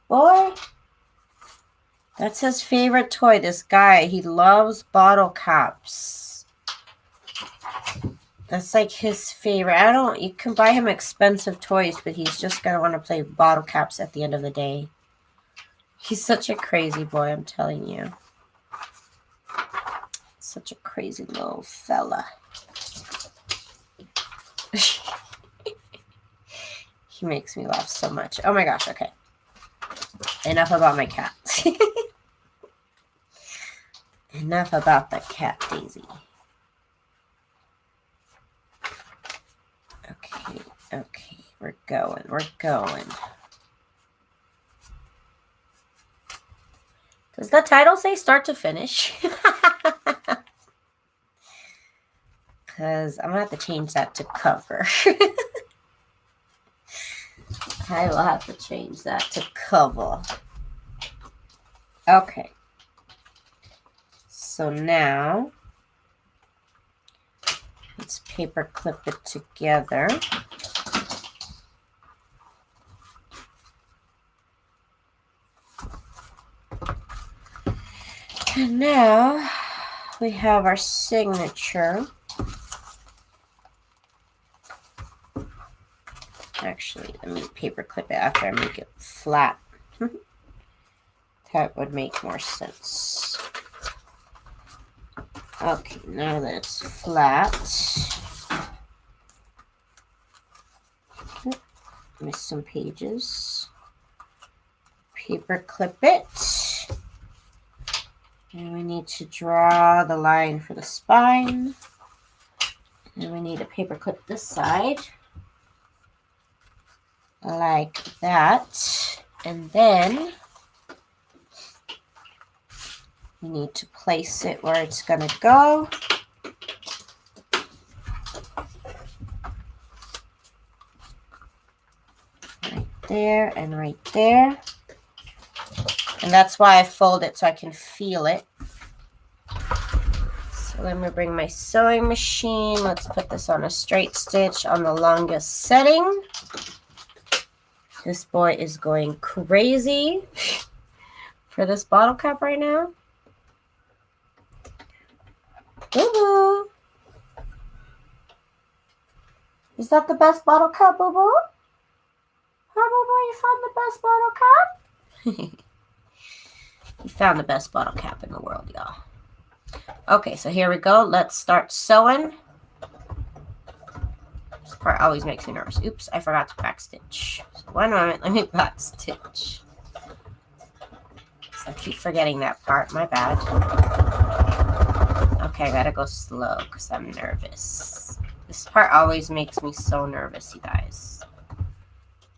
Boy, that's his favorite toy, this guy. He loves bottle caps. That's like his favorite. You can buy him expensive toys, but he's just going to want to play bottle caps at the end of the day. He's such a crazy boy, I'm telling you. Such a crazy little fella. He makes me laugh so much. Oh my gosh, okay. Enough about my cat. Enough about the cat, Daisy. Okay. We're going. We're going. Does the title say start to finish? Because I'm going to have to change that to cover. I will have to change that to cover. Okay. So now, let's paper clip it together. And now we have our signature. Actually, let me paper clip it after I make it flat. That would make more sense. Okay, now that it's flat. Miss some pages. Paper clip it. And we need to draw the line for the spine. And we need to paper clip this side. Like that. And then we need to place it where it's going to go. Right there and right there. And that's why I fold it so I can feel it. So let me bring my sewing machine. Let's put this on a straight stitch on the longest setting. This boy is going crazy for this bottle cap right now. Boo-boo. Is that the best bottle cap, Boo-boo? Huh, Boo-boo, you found the best bottle cap? You found the best bottle cap in the world, y'all. Okay, so here we go. Let's start sewing. This part always makes me nervous. Oops, I forgot to back stitch. So 1 moment, let me back stitch. So I keep forgetting that part, my bad. Okay, I gotta go slow because I'm nervous. This part always makes me so nervous, you guys.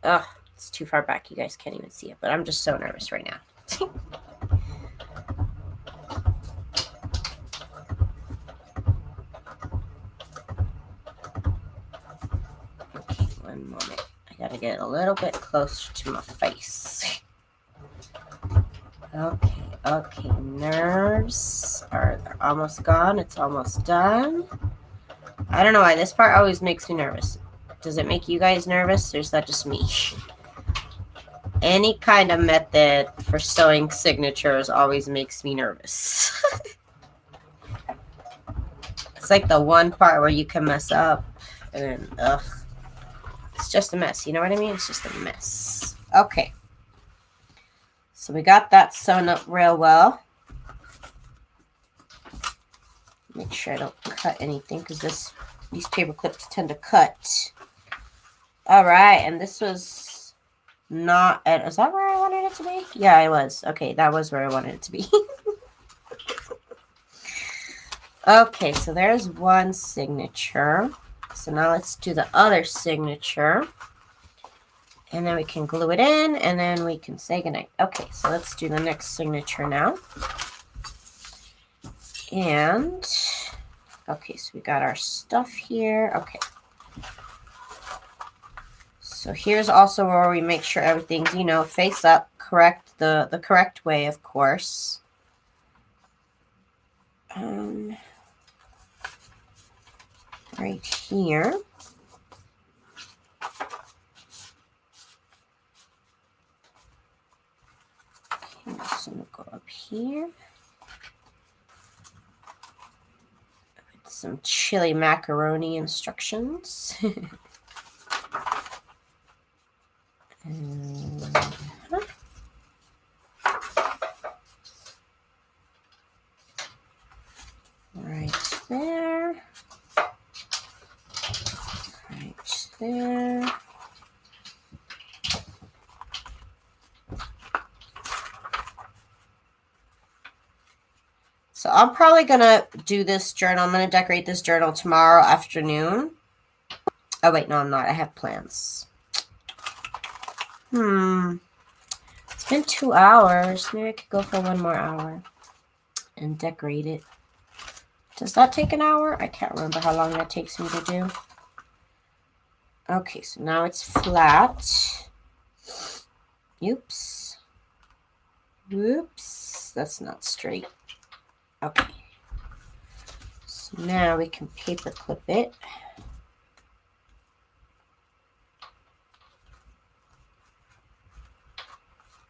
Ugh, it's too far back. You guys can't even see it, but I'm just so nervous right now. Okay, 1 moment. I gotta get a little bit closer to my face. Okay, nerves are almost gone. It's almost done. I don't know why this part always makes me nervous. Does it make you guys nervous, or is that just me? Any kind of method for sewing signatures always makes me nervous. It's like the one part where you can mess up, and ugh. It's just a mess, you know what I mean? It's just a mess. Okay. So we got that sewn up real well. Make sure I don't cut anything because these paper clips tend to cut. All right, and this was not at, is that where I wanted it to be? Yeah, it was. Okay, that was where I wanted it to be. Okay, so there's one signature. So now let's do the other signature. And then we can glue it in, and then we can say goodnight. Okay, so let's do the next signature now. And, okay, so we got our stuff here. Okay. So here's also where we make sure everything's, you know, face up, correct, the correct way, of course. Right here. So we'll go up here. With some chili macaroni instructions. Right there. Right there. So I'm probably going to do this journal. I'm going to decorate this journal tomorrow afternoon. Oh, wait, no, I'm not. I have plans. It's been 2 hours. Maybe I could go for 1 more hour and decorate it. Does that take an hour? I can't remember how long that takes me to do. Okay, so now it's flat. Oops. Whoops. That's not straight. Okay. So now we can paper clip it.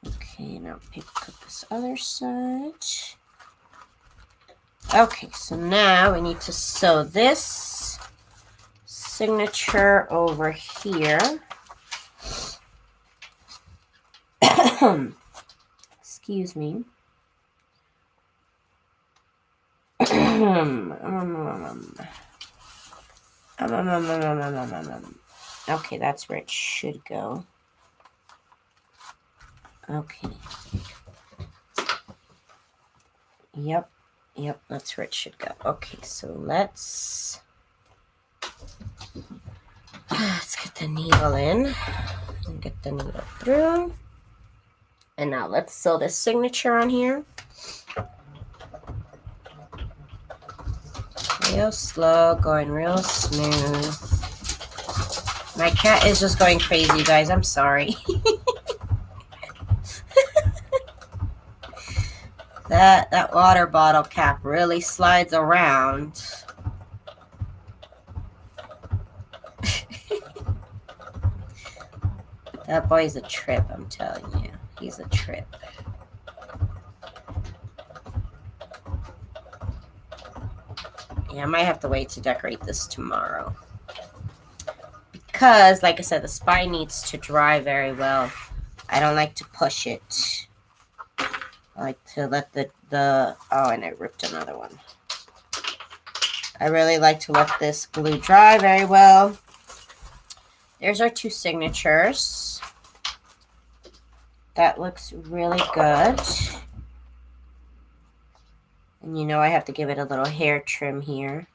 Okay, now paper clip this other side. Okay, so now we need to sew this signature over here. Excuse me. Okay, that's where it should go. Okay. Yep, that's where it should go. Okay, so let's get the needle in and get the needle through. And now let's sew this signature on here. Real slow, going real smooth. My cat is just going crazy, you guys. I'm sorry. That water bottle cap really slides around. That boy's a trip, I'm telling you. He's a trip. Yeah, I might have to wait to decorate this tomorrow. Because, like I said, the spine needs to dry very well. I don't like to push it. I like to let the oh, and I ripped another one. I really like to let this glue dry very well. There's our 2 signatures. That looks really good. And you know I have to give it a little hair trim here.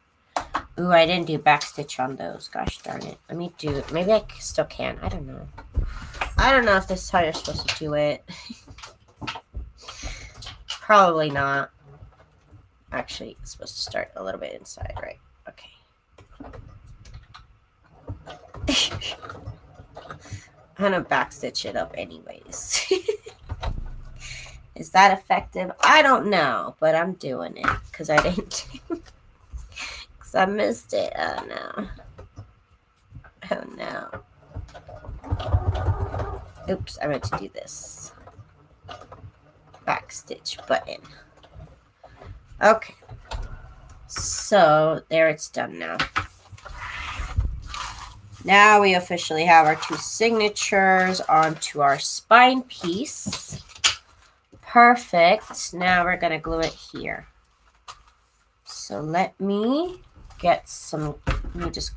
Ooh, I didn't do backstitch on those. Gosh darn it. Let me do it. Maybe I still can. I don't know. I don't know if this is how you're supposed to do it. Probably not. Actually, it's supposed to start a little bit inside, right? Okay. I'm gonna backstitch it up anyways. Is that effective? I don't know, but I'm doing it because I didn't do because I missed it. Oh no. Oh no. Oops, I meant to do this. Backstitch button. Okay. So there, it's done now. Now we officially have our 2 signatures onto our spine piece. Perfect. Now we're going to glue it here. So let me get some, let me just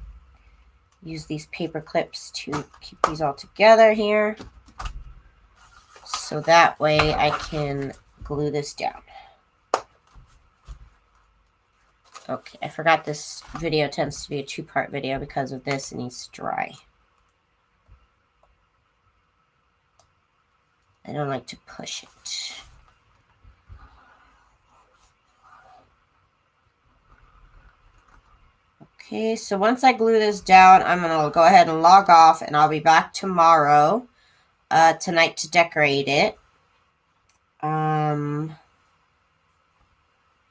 use these paper clips to keep these all together here. So that way I can glue this down. Okay, I forgot this video tends to be a 2-part video because of this. It needs to dry. I don't like to push it. Okay, so once I glue this down, I'm going to go ahead and log off, and I'll be back tomorrow, tonight to decorate it.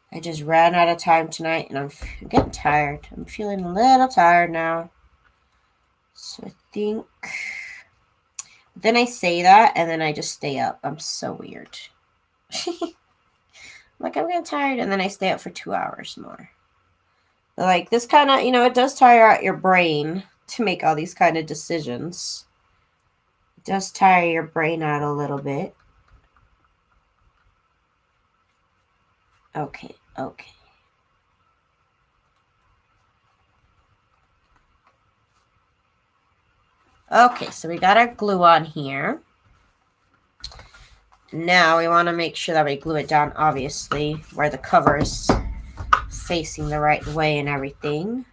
I just ran out of time tonight, and I'm getting tired. I'm feeling a little tired now. So I think... Then I say that, and then I just stay up. I'm so weird. Like, I'm getting tired, and then I stay up for 2 hours more. But like, this kind of, you know, it does tire out your brain to make all these kind of decisions. It does tire your brain out a little bit. Okay, okay. Okay, so we got our glue on here. Now we want to make sure that we glue it down, obviously, where the cover is facing the right way and everything.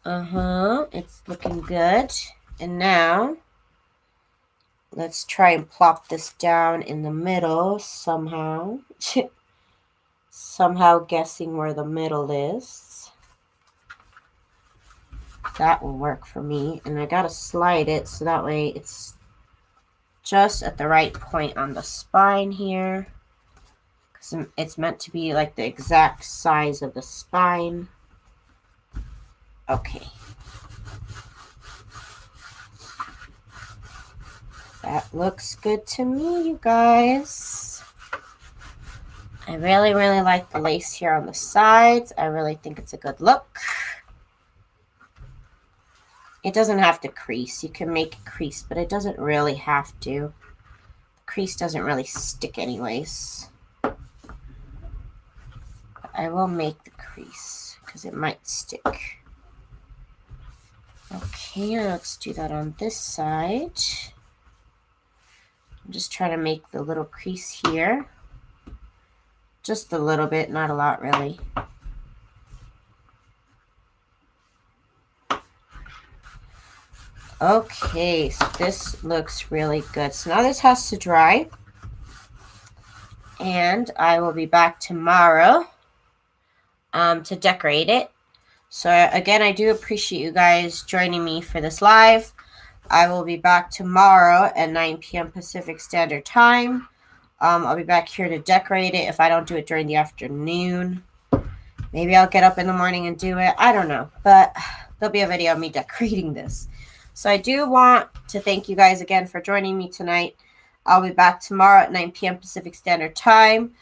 It's looking good. And now Let's try and plop this down in the middle somehow. Somehow guessing where the middle is. That will work for me. And I gotta slide it so that way it's just at the right point on the spine here. Because it's meant to be like the exact size of the spine. Okay. That looks good to me, you guys. I really, really like the lace here on the sides. I really think it's a good look. It doesn't have to crease. You can make it crease, but it doesn't really have to. The crease doesn't really stick anyways. But I will make the crease because it might stick. Okay, let's do that on this side. I'm just trying to make the little crease here. Just a little bit, not a lot really. Okay, so this looks really good. So now this has to dry. And I will be back tomorrow to decorate it. So again, I do appreciate you guys joining me for this live. I will be back tomorrow at 9 p.m. Pacific Standard Time. I'll be back here to decorate it if I don't do it during the afternoon. Maybe I'll get up in the morning and do it. I don't know. But there'll be a video of me decorating this. So I do want to thank you guys again for joining me tonight. I'll be back tomorrow at 9 p.m. Pacific Standard Time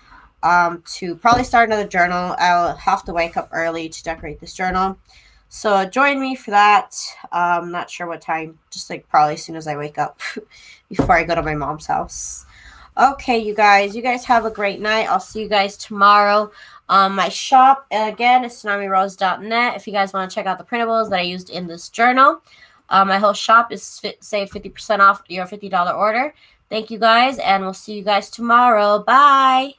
to probably start another journal. I'll have to wake up early to decorate this journal. So join me for that. I'm not sure what time. Just like probably as soon as I wake up before I go to my mom's house. Okay, you guys have a great night. I'll see you guys tomorrow. My shop, again, is TsunamiRose.net. If you guys want to check out the printables that I used in this journal. My whole shop is save 50% off your $50 order. Thank you guys, and we'll see you guys tomorrow. Bye.